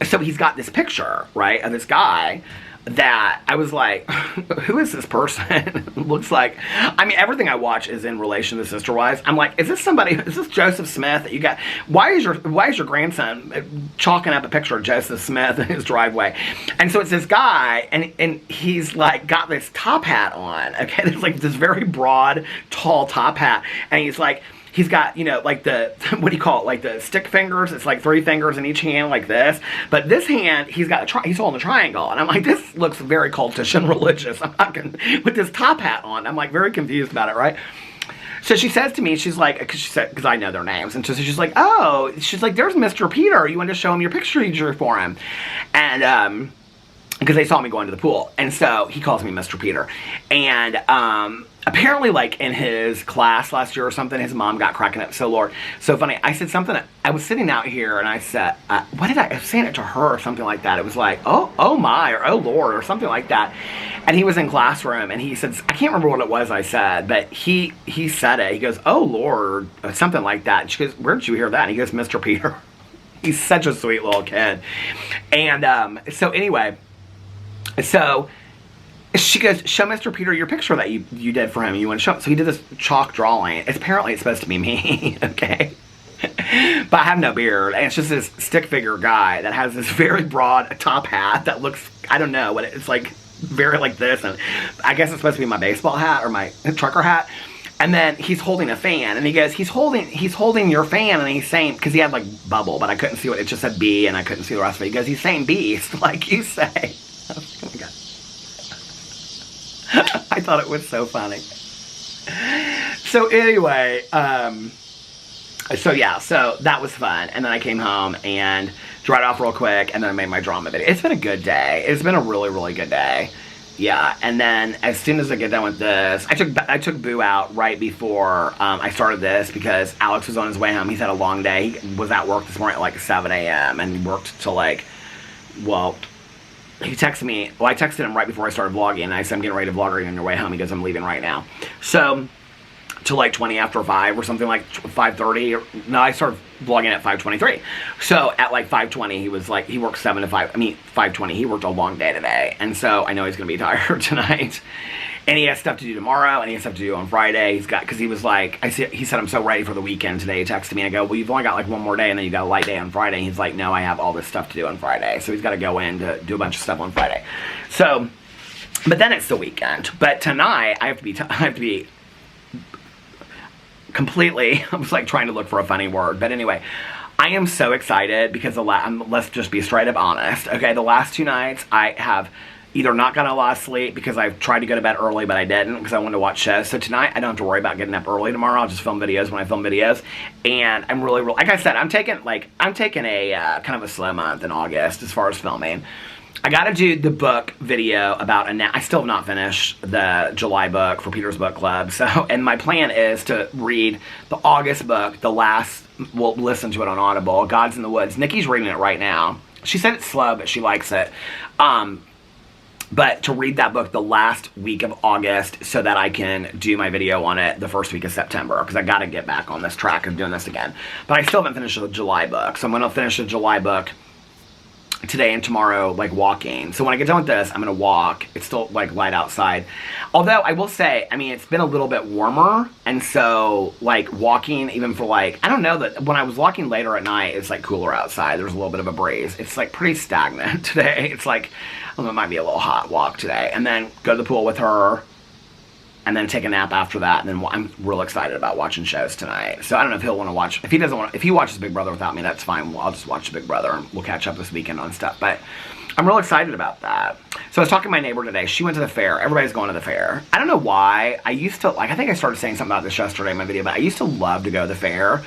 so he's got this picture, right, of this guy that I was like, who is this person? Looks like, I mean, everything I watch is in relation to Sister Wives. I'm like, is this Joseph Smith that you got? Why is your grandson chalking up a picture of Joseph Smith in his driveway? And so it's this guy, and he's like got this top hat on. Okay, there's like this very broad, tall top hat, and he's like, he's got, you know, like the, what do you call it, like the stick fingers. It's like 3 fingers in each hand like this. But this hand, he's got he's holding a triangle. And I'm like, this looks very cultish and religious. I'm not going to, with this top hat on. I'm like very confused about it, right? So she says to me, she's like, because I know their names. And so she's like, oh, she's like, there's Mr. Peter. You want to show him your picture you drew for him? And, because they saw me going to the pool. And so he calls me Mr. Peter. And, apparently, like, in his class last year or something, his mom got cracking up so funny. I said something, I was sitting out here, and I said, what did I was saying it to her or something like that. It was like, oh my, or oh Lord, or something like that. And he was in classroom, and he said, I can't remember what it was I said, but he said it. He goes, oh Lord, or something like that. And she goes, where did you hear that? And he goes, Mr. Peter. He's such a sweet little kid. And so anyway, so she goes, show Mr. Peter your picture that you did for him. You want to show him. So he did this chalk drawing. Apparently it's supposed to be me, okay? But I have no beard. And it's just this stick figure guy that has this very broad top hat that looks, I don't know, what it's like, very like this. And I guess it's supposed to be my baseball hat or my trucker hat. And then he's holding a fan. And he goes, he's holding your fan. And he's saying, because he had like bubble, but I couldn't see what, it just said B and I couldn't see the rest of it. He goes, he's saying beast, like you say. Oh my God. I thought it was so funny. So anyway, so that was fun. And then I came home and dried off real quick, and then I made my drama video. It's been a good day. It's been a really, really good day. Yeah, and then as soon as I get done with this, I took Boo out right before I started this because Alex was on his way home. He's had a long day. He was at work this morning at like 7 a.m. and worked till like, well, he texted me, well, I texted him right before I started vlogging, and I said, I'm getting ready to vlog. Are you on your way home? He goes, I'm leaving right now. So, till like 20 after 5 or something, like 5:30. No, I started vlogging at 5:23. So, at like 5:20, he was like, he worked 7 to 5, I mean, 5:20, he worked a long day today. And so, I know he's going to be tired tonight. And he has stuff to do tomorrow, and he has stuff to do on Friday. He's got, because he was like, he said, I'm so ready for the weekend today. He texted me, and I go, well, you've only got like one more day, and then you got a light day on Friday. And he's like, no, I have all this stuff to do on Friday. So he's got to go in to do a bunch of stuff on Friday. So, but then it's the weekend. But tonight, I have to be completely, I was like trying to look for a funny word. But anyway, I am so excited because let's just be straight up honest. Okay, the last 2 nights, I have either not gotten a lot of sleep because I've tried to go to bed early, but I didn't because I wanted to watch shows. So tonight, I don't have to worry about getting up early tomorrow. I'll just film videos when I film videos. And I'm really, like I said, I'm taking a kind of a slow month in August as far as filming. I got to do the book video about, I still have not finished the July book for Peter's Book Club. So, and my plan is to read the August book, we'll listen to it on Audible, Gods in the Woods. Nikki's reading it right now. She said it's slow, but she likes it. But to read that book the last week of August so that I can do my video on it the first week of September. Because I got to get back on this track of doing this again. But I still haven't finished the July book. So I'm going to finish the July book today and tomorrow, like walking. So when I get done with this, I'm going to walk. It's still like light outside. Although I will say, I mean, it's been a little bit warmer. And so like walking even for like, I don't know, that when I was walking later at night, it's like cooler outside. There's a little bit of a breeze. It's like pretty stagnant today. It's like, I don't know, it might be a little hot walk today. And then go to the pool with her. And then take a nap after that. And then I'm real excited about watching shows tonight. So I don't know if he'll want to watch. If he doesn't want, if he watches Big Brother without me, that's fine. I'll just watch Big Brother and we'll catch up this weekend on stuff. But I'm real excited about that. So I was talking to my neighbor today. She went to the fair. Everybody's going to the fair. I don't know why. I used to, like, I think I started saying something about this yesterday in my video, but I used to love to go to the fair.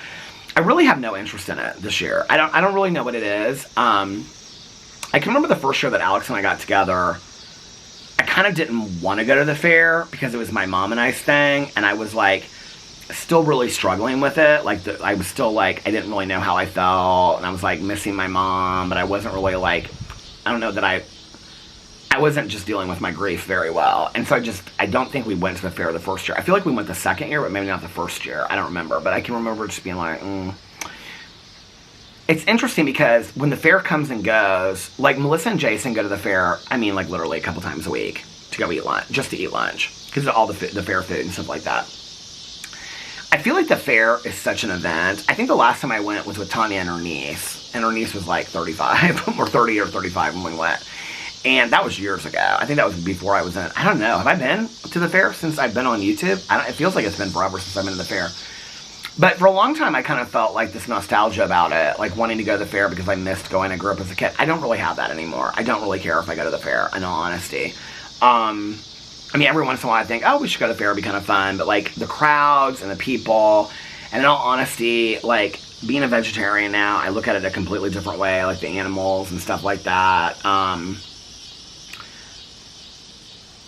I really have no interest in it this year. I don't really know what it is. I can remember the first year that Alex and I got together. I kind of didn't want to go to the fair because it was my mom and I's thing, and I was like still really struggling with it. Like I was still like, I didn't really know how I felt, and I was like missing my mom, but I wasn't really like, I don't know that I wasn't just dealing with my grief very well. And so I don't think we went to the fair the first year. I feel like we went the second year, but maybe not the first year. I don't remember, but I can remember just being like, it's interesting because when the fair comes and goes, like Melissa and Jason go to the fair, I mean like literally a couple times a week to go eat lunch, just to eat lunch, because of all the fair food and stuff like that. I feel like the fair is such an event. I think the last time I went was with Tanya and her niece was like 35 or 30 or 35 when we went. And that was years ago. I think that was before I was in, I don't know, have I been to the fair since I've been on YouTube? It feels like it's been forever since I've been to the fair. But for a long time, I kind of felt like this nostalgia about it, like wanting to go to the fair because I missed going. I grew up as a kid. I don't really have that anymore. I don't really care if I go to the fair, in all honesty. I mean, every once in a while I think, oh, we should go to the fair, it'd be kind of fun. But like the crowds and the people, and in all honesty, like being a vegetarian now, I look at it a completely different way. I like the animals and stuff like that.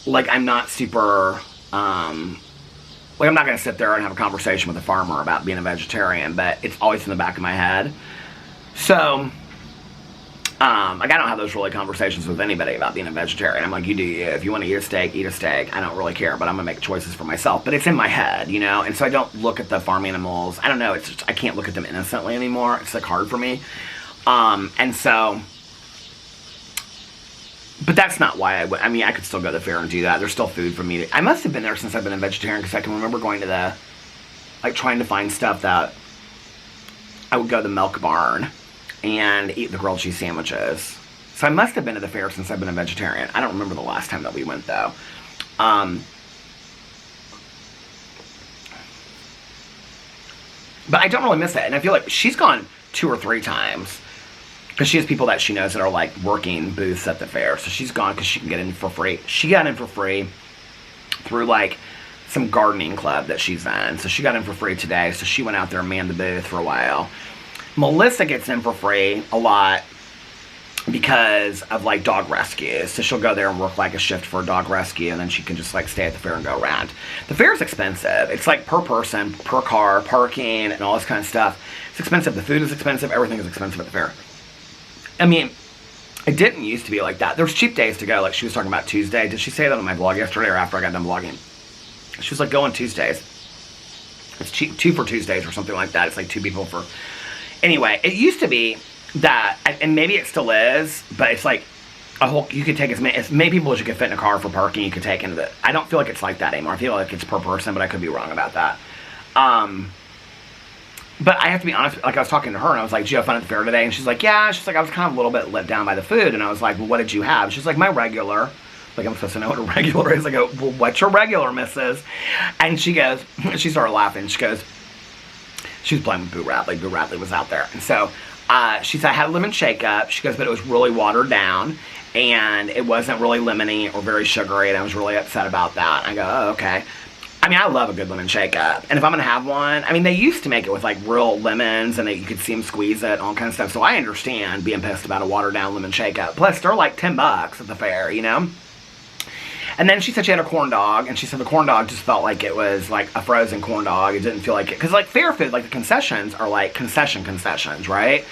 Like I'm not super, like, I'm not going to sit there and have a conversation with a farmer about being a vegetarian, but it's always in the back of my head. So, like, I don't have those really conversations with anybody about being a vegetarian. I'm like, you do you. If you want to eat a steak, eat a steak. I don't really care, but I'm going to make choices for myself. But it's in my head, you know? And so I don't look at the farm animals. I don't know. It's just, I can't look at them innocently anymore. It's, like, hard for me. And so... But that's not why I mean, I could still go to the fair and do that. There's still food for me to... I must have been there since I've been a vegetarian, because I can remember going to the... Like, trying to find stuff that... I would go to the Milk Barn and eat the grilled cheese sandwiches. So I must have been to the fair since I've been a vegetarian. I don't remember the last time that we went, though. But I don't really miss it. And I feel like she's gone 2 or 3 times. Because she has people that she knows that are, like, working booths at the fair. So she's gone because she can get in for free. She got in for free through, like, some gardening club that she's in. So she got in for free today. So she went out there and manned the booth for a while. Melissa gets in for free a lot because of, like, dog rescues. So she'll go there and work, like, a shift for a dog rescue. And then she can just, like, stay at the fair and go around. The fair is expensive. It's, like, per person, per car, parking, and all this kind of stuff. It's expensive. The food is expensive. Everything is expensive at the fair. I mean, it didn't used to be like that. There was cheap days to go, like she was talking about Tuesday. Did she say that on my vlog yesterday or after I got done vlogging? She was like, go on Tuesdays. It's cheap, 2 for Tuesdays or something like that. It's like 2 people for... Anyway, it used to be that, and maybe it still is, but it's like a whole... You could take as many people as you could fit in a car for parking, you could take into the... I don't feel like it's like that anymore. I feel like it's per person, but I could be wrong about that. But I have to be honest, like I was talking to her and I was like, did you have fun at the fair today? And she's like, yeah. She's like, I was kind of a little bit let down by the food. And I was like, well, what did you have? She's like, my regular. Like, I'm supposed to know what a regular is. I go, well, what's your regular, missus? And she goes, she started laughing. She goes, she was playing with Boo Radley. Boo Radley was out there. And so she said, I had a lemon shake-up. She goes, but it was really watered down. And it wasn't really lemony or very sugary. And I was really upset about that. I go, oh, okay. I mean, I love a good lemon shake-up. And if I'm going to have one, I mean, they used to make it with, like, real lemons, and you could see them squeeze it, all kinds of stuff. So I understand being pissed about a watered-down lemon shake-up. Plus, they're, like, $10 at the fair, you know? And then she said she had a corn dog, and she said the corn dog just felt like it was, like, a frozen corn dog. It didn't feel like it. Because, like, fair food, like, the concessions are, like, concessions, right?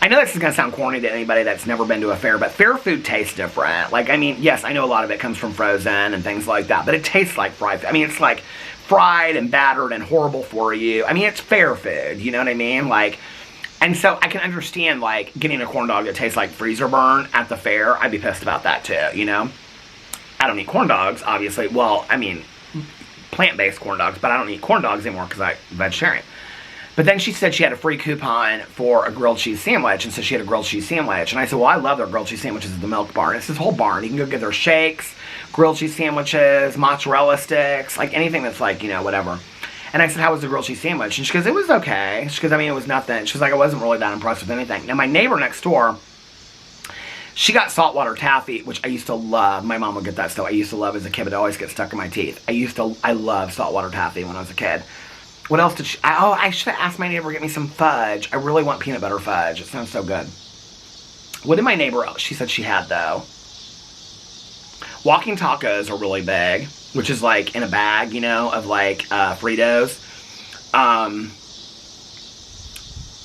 I know this is going to sound corny to anybody that's never been to a fair, but fair food tastes different. Like, I mean, yes, I know a lot of it comes from frozen and things like that, but it tastes like fried food. I mean, it's like fried and battered and horrible for you. I mean, it's fair food, you know what I mean? Like, and so I can understand, like, getting a corn dog that tastes like freezer burn at the fair. I'd be pissed about that, too, you know? I don't eat corn dogs, obviously. Well, I mean, plant-based corn dogs, but I don't eat corn dogs anymore because I'm vegetarian. But then she said she had a free coupon for a grilled cheese sandwich, and so she had a grilled cheese sandwich. And I said, well, I love their grilled cheese sandwiches at the Milk Barn. It's this whole barn. You can go get their shakes, grilled cheese sandwiches, mozzarella sticks, like anything that's like, you know, whatever. And I said, how was the grilled cheese sandwich? And she goes, it was okay. She goes, I mean, it was nothing. She was like, I wasn't really that impressed with anything. Now, my neighbor next door, she got saltwater taffy, which I used to love. My mom would get that stuff. I used to love as a kid, but it always gets stuck in my teeth. I loved saltwater taffy when I was a kid. What else did she... Oh, I should have asked my neighbor to get me some fudge. I really want peanut butter fudge. It sounds so good. What did my neighbor... She said she had, though. Walking tacos are really big, which is, like, in a bag, you know, of, like, Fritos.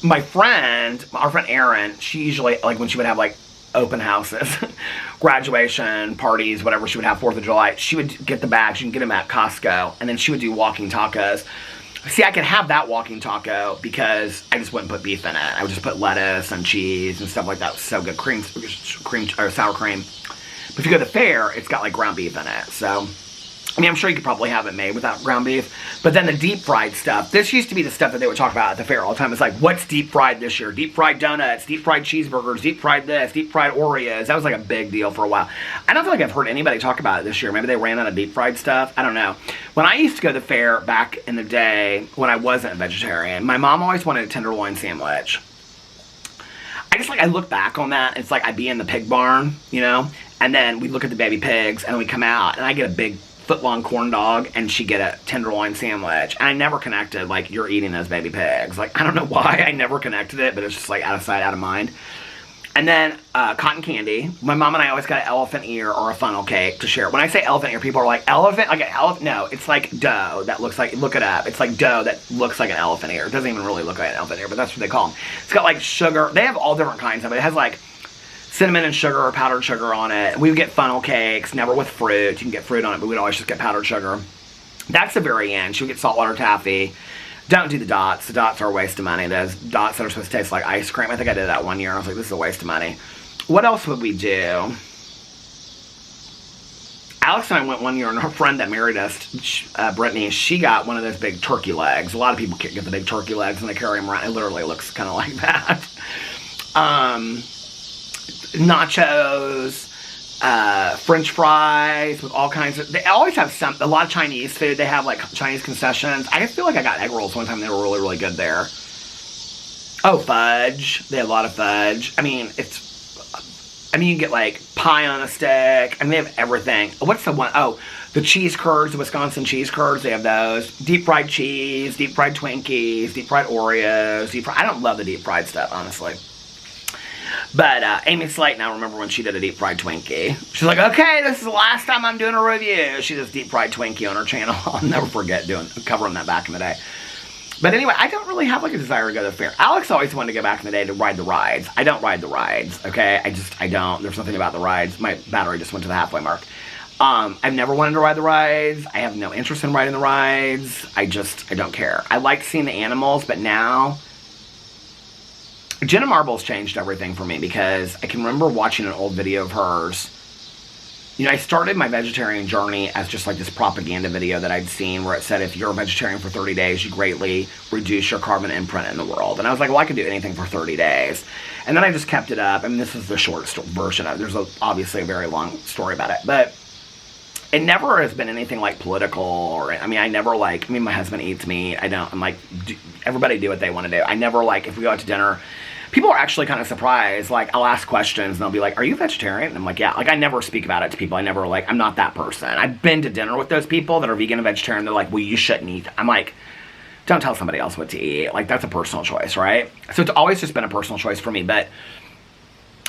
My friend, our friend Erin, she usually, like, when she would have, like, open houses, graduation, parties, whatever she would have, 4th of July, she would get the bags. You can get them at Costco, and then she would do walking tacos. See, I could have that walking taco because I just wouldn't put beef in it. I would just put lettuce and cheese and stuff like that. It was so good. Cream or sour cream. But if you go to the fair, it's got like ground beef in it. So, I mean, I'm sure you could probably have it made without ground beef. But then the deep fried stuff. This used to be the stuff that they would talk about at the fair all the time. It's like, what's deep fried this year? Deep fried donuts, deep fried cheeseburgers, deep fried this, deep fried Oreos. That was like a big deal for a while. I don't feel like I've heard anybody talk about it this year. Maybe they ran out of deep fried stuff. I don't know. When I used to go to the fair back in the day when I wasn't a vegetarian, my mom always wanted a tenderloin sandwich. I look back on that. It's like I'd be in the pig barn, you know, and then we look at the baby pigs and we come out and I get a big foot-long corn dog and she get a tenderloin sandwich. And I never connected, like, you're eating those baby pigs. Like, I don't know why I never connected it, but it's just like out of sight, out of mind. And then cotton candy. My mom and I always got an elephant ear or a funnel cake to share. When I say elephant ear, people are like, elephant? Like an elephant? No, it's like dough that looks like, look it up. It's like dough that looks like an elephant ear. It doesn't even really look like an elephant ear, but that's what they call them. It's got like sugar. They have all different kinds of it. It has like cinnamon and sugar or powdered sugar on it. We would get funnel cakes, never with fruit. You can get fruit on it, but we'd always just get powdered sugar. That's the very end. She would get saltwater taffy. Don't do the dots. The dots are a waste of money. Those dots that are supposed to taste like ice cream. I think I did that one year. I was like, this is a waste of money. What else would we do? Alex and I went one year, and her friend that married us, Brittany, she got one of those big turkey legs. A lot of people get the big turkey legs, and they carry them around. It literally looks kind of like that. Nachos. French fries with all kinds of, they always have a lot of Chinese food. They have like Chinese concessions. I feel like I got egg rolls one time. They were really, really good there. Oh, fudge. They have a lot of fudge. I mean, you can get like pie on a stick. I mean, they have everything. What's the one? Oh, the cheese curds, the Wisconsin cheese curds. They have those. Deep fried cheese, deep fried Twinkies, deep fried Oreos. I don't love the deep fried stuff, honestly. But Amy Slate, now remember when she did a deep fried Twinkie. She's like, okay, this is the last time I'm doing a review. She does deep fried Twinkie on her channel. I'll never forget covering that back in the day. But anyway, I don't really have like a desire to go to the fair. Alex always wanted to go back in the day to ride the rides. I don't ride the rides, okay? I don't. There's nothing about the rides. My battery just went to the halfway mark. I've never wanted to ride the rides. I have no interest in riding the rides. I don't care. I like seeing the animals, but now Jenna Marbles changed everything for me because I can remember watching an old video of hers. You know, I started my vegetarian journey as just like this propaganda video that I'd seen where it said if you're a vegetarian for 30 days, you greatly reduce your carbon imprint in the world. And I was like, well, I could do anything for 30 days. And then I just kept it up. I mean, this is the shortest version of it. There's obviously a very long story about it. But it never has been anything like political or, I mean, my husband eats meat. I'm like, everybody do what they want to do. I never like, if we go out to dinner, people are actually kind of surprised. Like, I'll ask questions and they'll be like, are you vegetarian? And I'm like, yeah. Like, I never speak about it to people. I'm not that person. I've been to dinner with those people that are vegan and vegetarian. They're like, well, you shouldn't eat. I'm like, don't tell somebody else what to eat. Like, that's a personal choice, right? So it's always just been a personal choice for me. But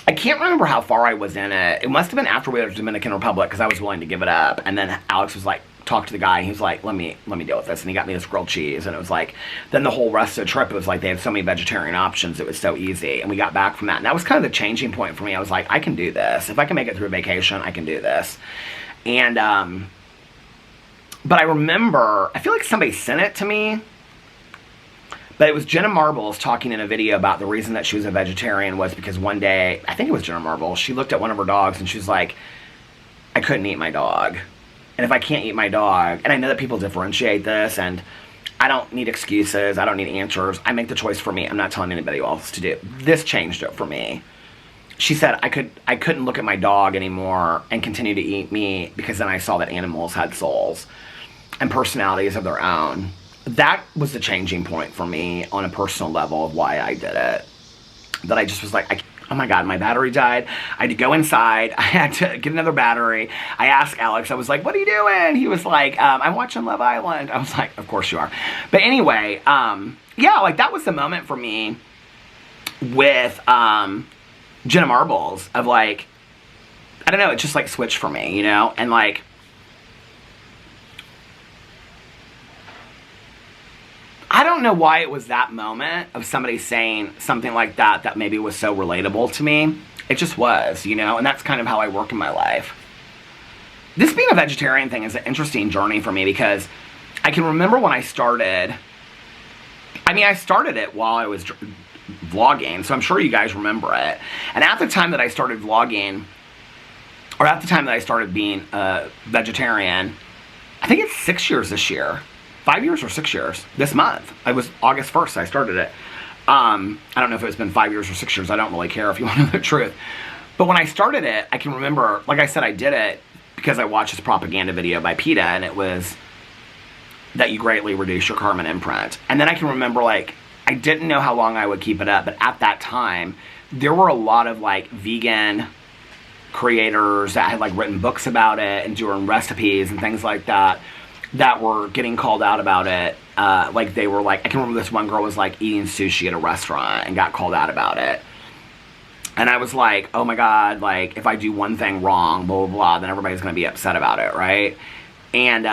I can't remember how far I was in it. It must have been after we were to the Dominican Republic because I was willing to give it up. And then Alex was like, talked to the guy, and he was like, let me deal with this, and he got me this grilled cheese, and it was like, then the whole rest of the trip, it was like they had so many vegetarian options, it was so easy, and we got back from that, and that was kind of the changing point for me. I was like, I can do this. If I can make it through a vacation, I can do this. And but I remember, I feel like somebody sent it to me, but it was Jenna Marbles talking in a video about the reason that she was a vegetarian was because one day, I think it was Jenna Marbles, she looked at one of her dogs, and she was like, I couldn't eat my dog. And if I can't eat my dog, and I know that people differentiate this, and I don't need excuses, I don't need answers, I make the choice for me. I'm not telling anybody else to do. This changed it for me. She said I couldn't look at my dog anymore and continue to eat meat because then I saw that animals had souls and personalities of their own. That was the changing point for me on a personal level of why I did it. That I just was like, oh my God, my battery died. I had to go inside. I had to get another battery. I asked Alex, I was like, what are you doing? He was like, I'm watching Love Island. I was like, of course you are. But anyway, yeah, like that was the moment for me with Jenna Marbles of like, I don't know, it just like switched for me, you know? And like, I don't know why it was that moment of somebody saying something like that that maybe was so relatable to me. It just was, you know, and that's kind of how I work in my life. This being a vegetarian thing is an interesting journey for me because I can remember when I started, I mean, I started it while I was vlogging, so I'm sure you guys remember it. And at the time that I started vlogging, or at the time that I started being a vegetarian, I think it's 6 years this year. 5 years or 6 years this month. It was August 1st I started it. I don't know if it's been 5 years or 6 years. I don't really care if you want to know the truth. But when I started it, I can remember, like I said, I did it because I watched this propaganda video by PETA, and it was that you greatly reduce your carbon imprint. And then I can remember, like, I didn't know how long I would keep it up, but at that time, there were a lot of, like, vegan creators that had, like, written books about it and doing recipes and things like that that were getting called out about it. Like, they were, like, I can remember this one girl was, like, eating sushi at a restaurant and got called out about it. And I was like, oh my God, like, if I do one thing wrong, blah, blah, blah, then everybody's going to be upset about it, right? And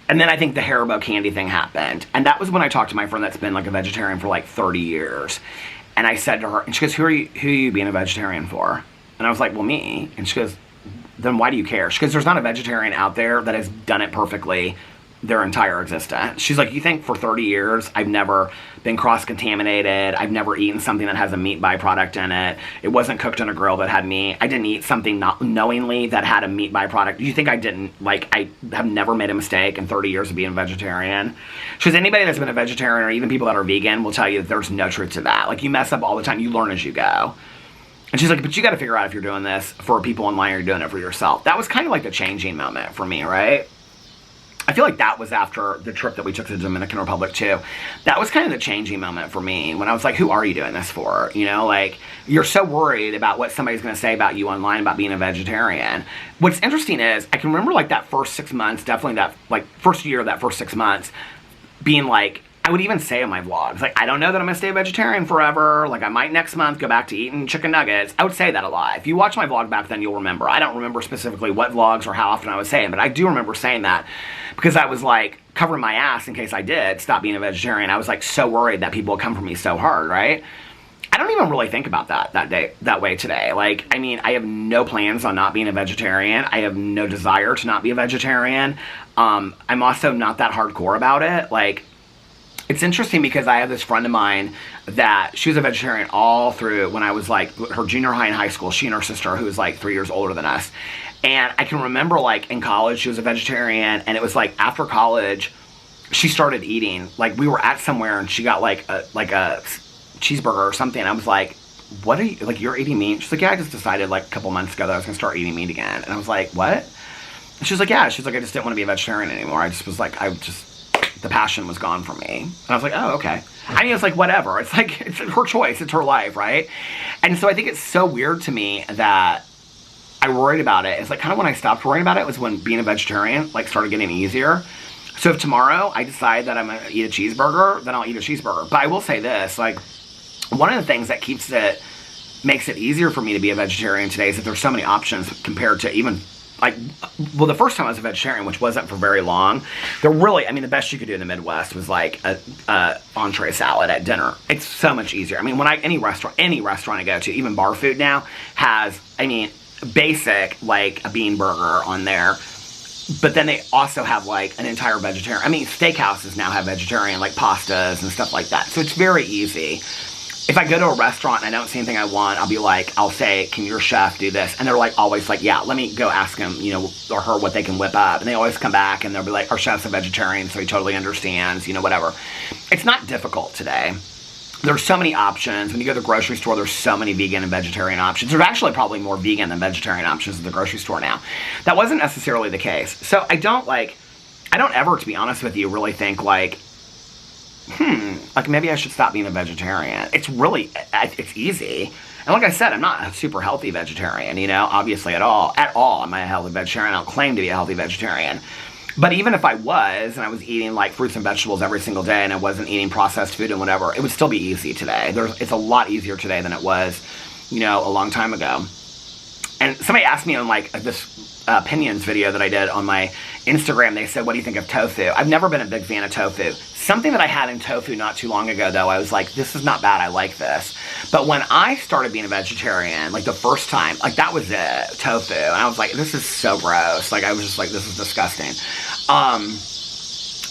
then I think the Haribo candy thing happened. And that was when I talked to my friend that's been, like, a vegetarian for, like, 30 years. And I said to her, and she goes, who are you being a vegetarian for? And I was like, well, me. And she goes, then why do you care? She goes, there's not a vegetarian out there that has done it perfectly their entire existence. She's like, you think for 30 years I've never been cross-contaminated, I've never eaten something that has a meat byproduct in it, it wasn't cooked on a grill that had meat, I didn't eat something not knowingly that had a meat byproduct. Do you think I didn't, like, I have never made a mistake in 30 years of being a vegetarian? She goes, anybody that's been a vegetarian or even people that are vegan will tell you that there's no truth to that. Like, you mess up all the time, you learn as you go. And she's like, but you got to figure out if you're doing this for people online or you're doing it for yourself. That was kind of like the changing moment for me, right? I feel like that was after the trip that we took to the Dominican Republic too. That was kind of the changing moment for me when I was like, who are you doing this for? You know, like, you're so worried about what somebody's going to say about you online about being a vegetarian. What's interesting is, I can remember, like, that first 6 months, definitely that, like, first year, that first 6 months, being like, I would even say in my vlogs, like, I don't know that I'm going to stay a vegetarian forever. Like, I might next month go back to eating chicken nuggets. I would say that a lot. If you watch my vlog back then, you'll remember. I don't remember specifically what vlogs or how often I was saying, but I do remember saying that because I was, like, covering my ass in case I did stop being a vegetarian. I was, like, so worried that people would come for me so hard, right? I don't even really think about that way today. Like, I mean, I have no plans on not being a vegetarian. I have no desire to not be a vegetarian. I'm also not that hardcore about it. Like, it's interesting because I have this friend of mine that she was a vegetarian all through when I was, like, her junior high and high school. She and her sister, who was, like, 3 years older than us. And I can remember, like, in college, she was a vegetarian. And it was, like, after college, she started eating. Like, we were at somewhere and she got, like a cheeseburger or something. I was like, what are you, like, you're eating meat? She's like, yeah, I just decided, like, a couple months ago that I was going to start eating meat again. And I was like, what? And she was like, yeah. She's like, I just didn't want to be a vegetarian anymore. I just was like, the passion was gone from me. And I was like, oh, okay. I mean, it's like, whatever. It's like, it's her choice. It's her life, right? And so I think it's so weird to me that I worried about it. It's like, kind of when I stopped worrying about it was when being a vegetarian, like, started getting easier. So if tomorrow I decide that I'm going to eat a cheeseburger, then I'll eat a cheeseburger. But I will say this, like, one of the things that makes it easier for me to be a vegetarian today is that there's so many options compared to even, like, well, the first time I was a vegetarian, which wasn't for very long, the best you could do in the Midwest was, like, a entree salad at dinner. It's so much easier. I mean, when any restaurant I go to, even bar food now, has, I mean, basic, like, a bean burger on there. But then they also have, like, an entire vegetarian. I mean, steakhouses now have vegetarian, like, pastas and stuff like that. So it's very easy. If I go to a restaurant and I don't see anything I want, I'll say, can your chef do this? And they're, like, always like, yeah, let me go ask him, you know, or her what they can whip up. And they always come back and they'll be like, our chef's a vegetarian, so he totally understands, you know, whatever. It's not difficult today. There's so many options. When you go to the grocery store, there's so many vegan and vegetarian options. There's actually probably more vegan than vegetarian options at the grocery store now. That wasn't necessarily the case. So I don't ever, to be honest with you, really think, like, like, maybe I should stop being a vegetarian. It's easy. And like I said, I'm not a super healthy vegetarian, you know, obviously at all. I'm not a healthy vegetarian. I don't claim to be a healthy vegetarian. But even if I was, and I was eating, like, fruits and vegetables every single day, and I wasn't eating processed food and whatever, it would still be easy today. It's a lot easier today than it was, you know, a long time ago. And somebody asked me on, like, this opinions video that I did on my Instagram, they said, what do you think of tofu? I've never been a big fan of tofu. Something that I had in tofu not too long ago, though, I was like, this is not bad, I like this. But when I started being a vegetarian, like, the first time, like, that was it, tofu. And I was like, this is so gross. Like, I was just like, this is disgusting.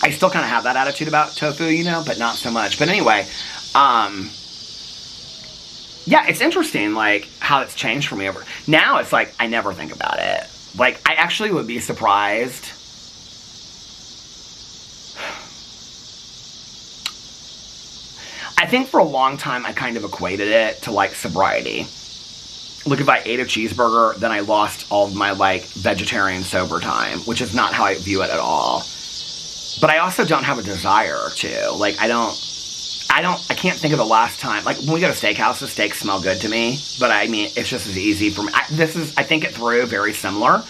I still kind of have that attitude about tofu, you know, but not so much. But anyway, yeah, it's interesting, like, how it's changed for me over. Now it's like, I never think about it. Like, I actually would be surprised. I think for a long time, I kind of equated it to, like, sobriety. Look, if I ate a cheeseburger, then I lost all of my, like, vegetarian sober time, which is not how I view it at all. But I also don't have a desire to. Like, I can't think of the last time. Like, when we go to steakhouses, steaks smell good to me. But, I mean, it's just as easy for me. I think it through very similar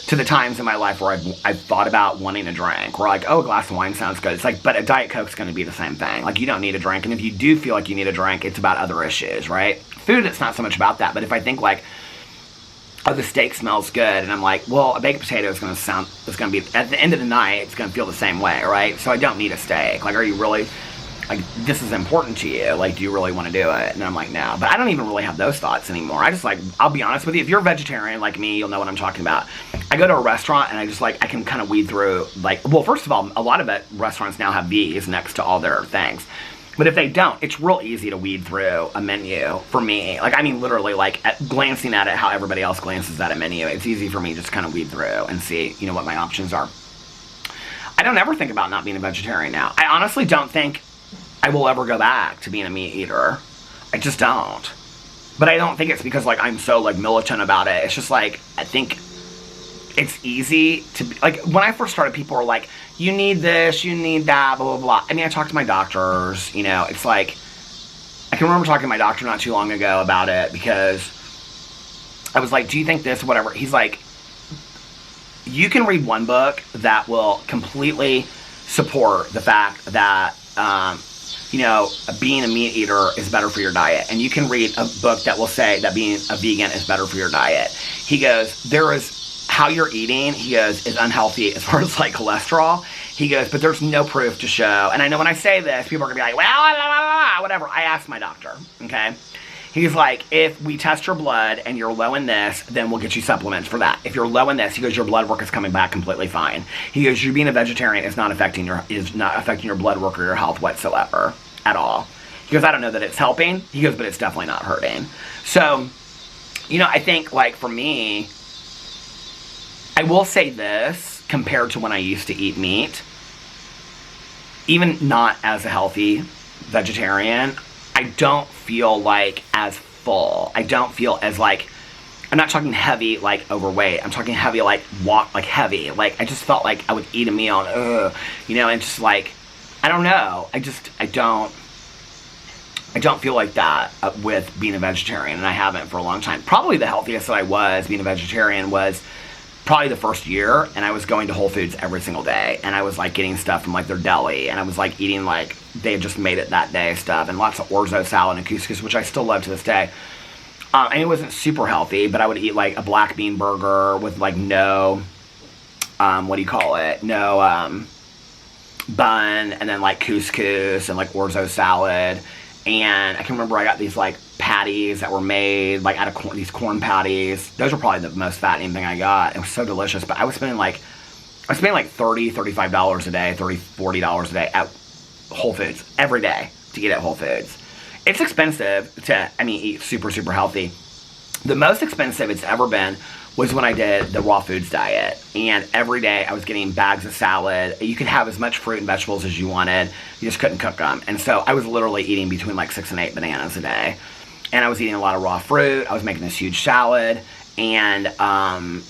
to the times in my life where I've thought about wanting a drink. Where, like, oh, a glass of wine sounds good. It's like, but a Diet Coke's going to be the same thing. Like, you don't need a drink. And if you do feel like you need a drink, it's about other issues, right? Food, it's not so much about that. But if I think, like, oh, the steak smells good, and I'm like, well, a baked potato is going to be, at the end of the night, it's going to feel the same way, right? So I don't need a steak. Like, are you really, like, this is important to you? Like, do you really want to do it? And I'm like, no. But I don't even really have those thoughts anymore. I just, like, I'll be honest with you, if you're a vegetarian like me, you'll know what I'm talking about. I go to a restaurant, and I just, like, I can kind of weed through, like, well, first of all, a lot of restaurants now have V's next to all their things. But if they don't, it's real easy to weed through a menu for me. Like, I mean, literally, like, glancing at it how everybody else glances at a menu, it's easy for me just to kind of weed through and see, you know, what my options are. I don't ever think about not being a vegetarian now. I honestly don't think I will ever go back to being a meat eater. I just don't. But I don't think it's because, like, I'm so, like, militant about it. It's just, like, I think it's easy to be, like, when I first started, people were like, you need this, you need that, blah, blah, blah. I mean, I talked to my doctors, you know, it's like, I can remember talking to my doctor not too long ago about it, because I was like, do you think this, whatever? He's like, you can read one book that will completely support the fact that, you know, being a meat eater is better for your diet. And you can read a book that will say that being a vegan is better for your diet. He goes, there is, how you're eating, he goes, is unhealthy as far as, like, cholesterol. He goes, but there's no proof to show. And I know when I say this, people are going to be like, well, whatever. I asked my doctor, okay? He's like, if we test your blood and you're low in this, then we'll get you supplements for that. If you're low in this, he goes, your blood work is coming back completely fine. He goes, you being a vegetarian is not affecting your blood work or your health whatsoever at all. He goes, I don't know that it's helping. He goes, but it's definitely not hurting. So, you know, I think, like, for me, I will say this, compared to when I used to eat meat, even not as a healthy vegetarian, I don't feel, like, as full. I don't feel as, like, I'm not talking heavy, like, overweight. I'm talking heavy, like, heavy. Like, I just felt like I would eat a meal and, you know, and just, like, I don't know. I don't feel like that with being a vegetarian, and I haven't for a long time. Probably the healthiest that I was being a vegetarian was probably the first year, and I was going to Whole Foods every single day, and I was, like, getting stuff from, like, their deli, and I was, like, eating, like, they had just made it that day stuff, and lots of orzo salad and couscous, which I still love to this day. And it wasn't super healthy, but I would eat, like, a black bean burger with, like, no, no, bun, and then, like, couscous and, like, orzo salad. And I can remember I got these, like, patties that were made, like, out of these corn patties. Those were probably the most fattening thing I got. It was so delicious. But I was spending, like, $30, $35 a day, $30, $40 a day at Whole Foods every day to eat at Whole Foods. It's expensive to, I mean, eat super, super healthy. The most expensive it's ever been was when I did the raw foods diet. And every day I was getting bags of salad. You could have as much fruit and vegetables as you wanted. You just couldn't cook them. And so I was literally eating between, like, 6 and 8 bananas a day. And I was eating a lot of raw fruit. I was making this huge salad. And,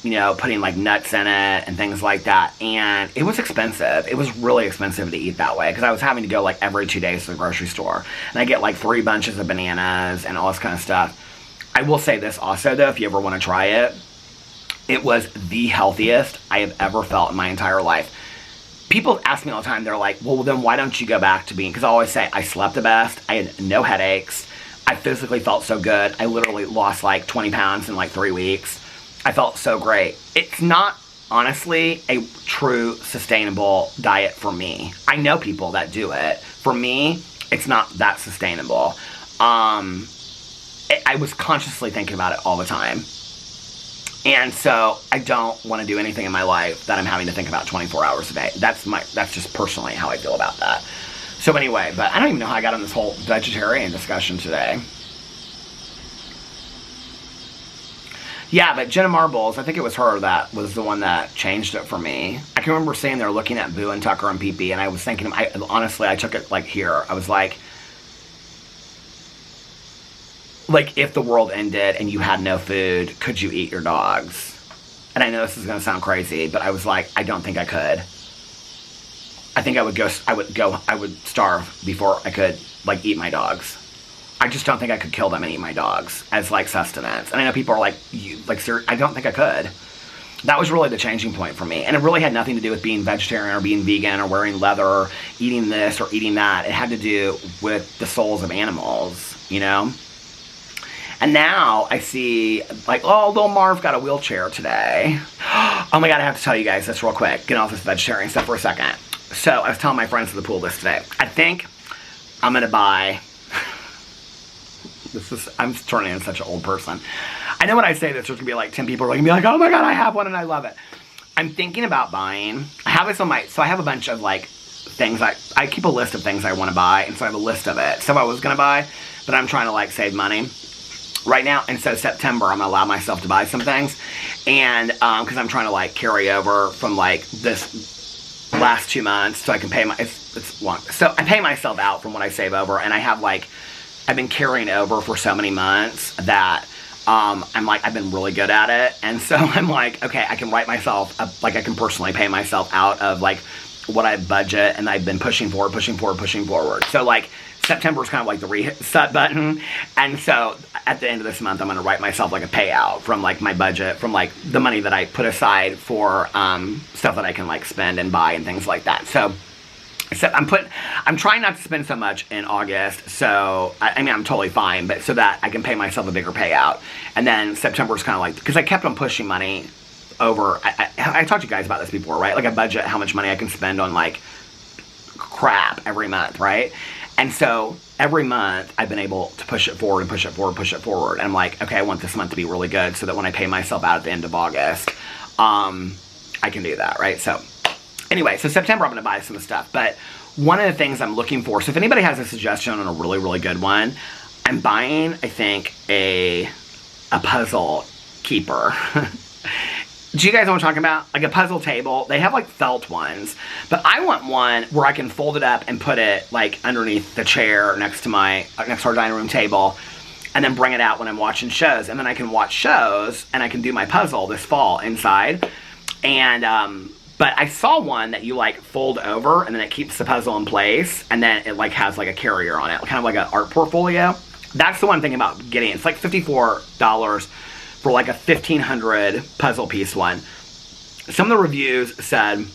you know, putting, like, nuts in it and things like that. And it was expensive. It was really expensive to eat that way. Because I was having to go, like, every 2 days to the grocery store. And I get, like, 3 bunches of bananas and all this kind of stuff. I will say this also, though, if you ever want to try it. It was the healthiest I have ever felt in my entire life. People ask me all the time, they're like, well, then why don't you go back to being, because I always say, I slept the best, I had no headaches, I physically felt so good, I literally lost, like, 20 pounds in, like, 3 weeks. I felt so great. It's not, honestly, a true sustainable diet for me. I know people that do it. For me, it's not that sustainable. I was consciously thinking about it all the time. And so I don't want to do anything in my life that I'm having to think about 24 hours a day. That's just personally how I feel about that. So anyway, but I don't even know how I got on this whole vegetarian discussion today. Yeah, but Jenna Marbles, I think it was her that was the one that changed it for me. I can remember sitting there looking at Boo and Tucker and Pee-Pee, and I was thinking, honestly, I took it like here. I was like, if the world ended and you had no food, could you eat your dogs? And I know this is going to sound crazy, but I was like, I don't think I could. I think I would starve before I could, eat my dogs. I just don't think I could kill them and eat my dogs as, sustenance. And I know people are I don't think I could. That was really the changing point for me. And it really had nothing to do with being vegetarian or being vegan or wearing leather or eating this or eating that. It had to do with the souls of animals, you know? And now I see, little Marv got a wheelchair today. Oh my God, I have to tell you guys this real quick. Get off this vegetarian stuff for a second. So I was telling my friends at the pool this today. I think I'm going to buy... I'm turning into such an old person. I know when I say this, there's going to be 10 people are going to be like, oh my God, I have one and I love it. I'm thinking about buying, I have this on so I have a bunch of things, I keep a list of things I want to buy, and so I have a list of it. Stuff I was going to buy, but I'm trying to save money right now, and so September, I'm going to allow myself to buy some things, and, because I'm trying to carry over from this last 2 months, so I can pay it's long. So I pay myself out from what I save over, and I have I've been carrying over for so many months that I've been really good at it. And so I'm okay, I can write myself up, I can personally pay myself out of what I budget, and I've been pushing forward. So September's kind of the reset button. And so at the end of this month, I'm going to write myself a payout from my budget, from the money that I put aside for stuff that I can spend and buy and things like that. So I'm trying not to spend so much in August, so, I'm totally fine, but so that I can pay myself a bigger payout. And then September's kind of because I kept on pushing money over, I talked to you guys about this before, right? I budget how much money I can spend on, crap every month, right? And so every month I've been able to push it forward and push it forward. And I'm okay, I want this month to be really good so that when I pay myself out at the end of August, I can do that, right? So anyway, so September I'm going to buy some stuff, but one of the things I'm looking for, so if anybody has a suggestion on a really, really good one, I'm buying, I think, a puzzle keeper. Do you guys know what I'm talking about? A puzzle table. They have felt ones, but I want one where I can fold it up and put it underneath the chair next to our dining room table, and then bring it out when I'm watching shows, and then I can watch shows and I can do my puzzle this fall inside. And but I saw one that you fold over and then it keeps the puzzle in place, and then it has a carrier on it, kind of an art portfolio. That's the one thing about getting it. It's $54 for a 1,500 puzzle piece one. Some of the reviews said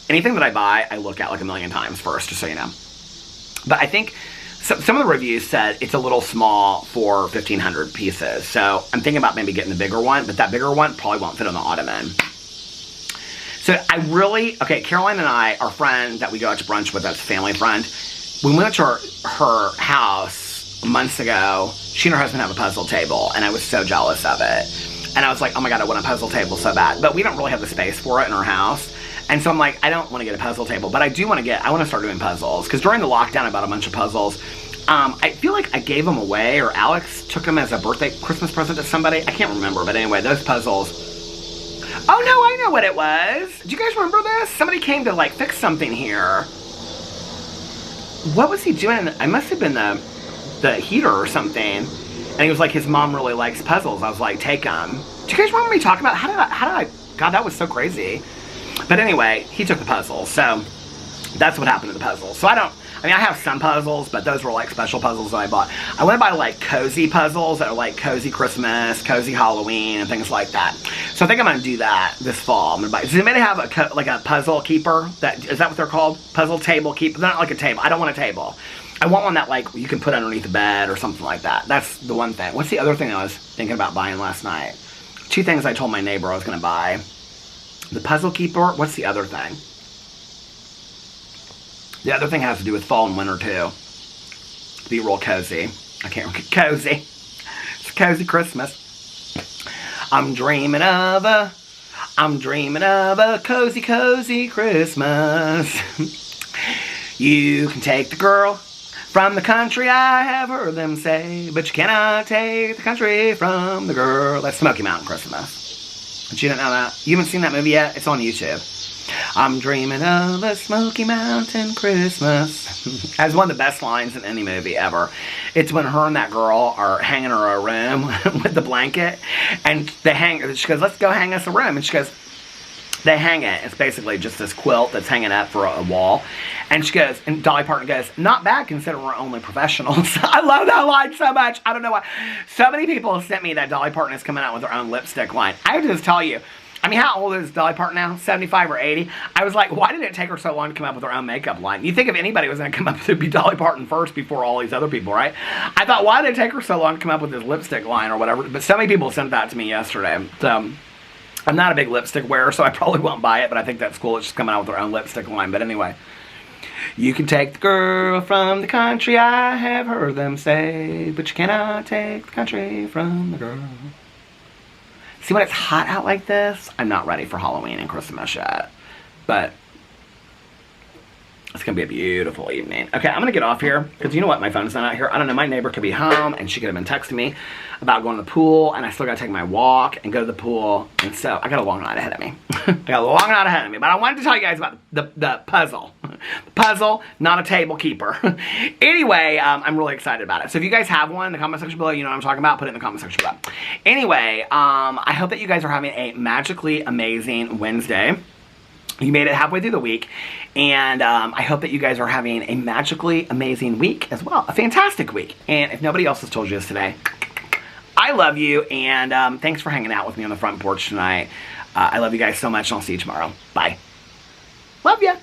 anything that I buy I look at a million times first, just so you know. But I think some of the reviews said it's a little small for 1,500 pieces. So I'm thinking about maybe getting the bigger one, but that bigger one probably won't fit on the ottoman. So Caroline and I, our friend that we go out to brunch with, that's a family friend, we went to her house months ago. She and her husband have a puzzle table, and I was so jealous of it. And I was oh my God, I want a puzzle table so bad. But we don't really have the space for it in our house. And so I'm I don't want to get a puzzle table, but I want to start doing puzzles. Because during the lockdown, I bought a bunch of puzzles. I feel I gave them away, or Alex took them as a Christmas present to somebody. I can't remember, but anyway, those puzzles. Oh no, I know what it was. Do you guys remember this? Somebody came to fix something here. What was he doing? I must have been the heater or something. And he was his mom really likes puzzles. I was take them. Do you guys remember me talking about how did I God, that was so crazy. But anyway, he took the puzzle. So that's what happened to the puzzle. So I have some puzzles, but those were special puzzles that I bought. I want to buy cozy puzzles that are cozy Christmas, cozy Halloween, and things like that. So I think I'm going to do that this fall. I'm going to buy. Does anybody have a puzzle keeper? Is that what they're called? Puzzle table keeper? They're not a table. I don't want a table. I want one that you can put underneath the bed or something like that. That's the one thing. What's the other thing I was thinking about buying last night? 2 things I told my neighbor I was going to buy. The puzzle keeper. What's the other thing? The other thing has to do with fall and winter, too. To be real cozy. I can't remember. Cozy. It's a cozy Christmas. I'm dreaming of a cozy, cozy Christmas. You can take the girl from the country, I have heard them say, but you cannot take the country from the girl. That's Smoky Mountain Christmas. But you don't know that? You haven't seen that movie yet? It's on YouTube. I'm dreaming of a Smoky Mountain Christmas. That's one of the best lines in any movie ever. It's when her and that girl are hanging her a room with the blanket, and she goes, let's go hang us a room. And she goes, they hang it. It's basically just this quilt that's hanging up for a wall. And she goes, and Dolly Parton goes, not bad considering we're only professionals. I love that line so much. I don't know why. So many people have sent me that Dolly Parton is coming out with her own lipstick line. I have to just tell you, I mean, how old is Dolly Parton now? 75 or 80? I was like, why did it take her so long to come up with her own makeup line? You think if anybody was going to come up, it would be Dolly Parton first before all these other people, right? I thought, why did it take her so long to come up with this lipstick line or whatever? But so many people sent that to me yesterday. So I'm not a big lipstick wearer, so I probably won't buy it, but I think that's cool. It's just coming out with her own lipstick line. But anyway, you can take the girl from the country, I have heard them say, but you cannot take the country from the girl. See, when it's hot out like this, I'm not ready for Halloween and Christmas yet. But it's going to be a beautiful evening. Okay, I'm going to get off here, because you know what? My phone's not out here. I don't know. My neighbor could be home, and she could have been texting me about going to the pool, and I still got to take my walk and go to the pool. And so I got a long night ahead of me. But I wanted to tell you guys about the puzzle. The puzzle, not a table keeper. Anyway, I'm really excited about it. So if you guys have one in the comment section below, you know what I'm talking about, put it in the comment section below. Anyway, I hope that you guys are having a magically amazing Wednesday. You made it halfway through the week, and I hope that you guys are having a magically amazing week as well. A fantastic week. And if nobody else has told you this today, I love you, and thanks for hanging out with me on the front porch tonight. I love you guys so much, and I'll see you tomorrow. Bye. Love ya.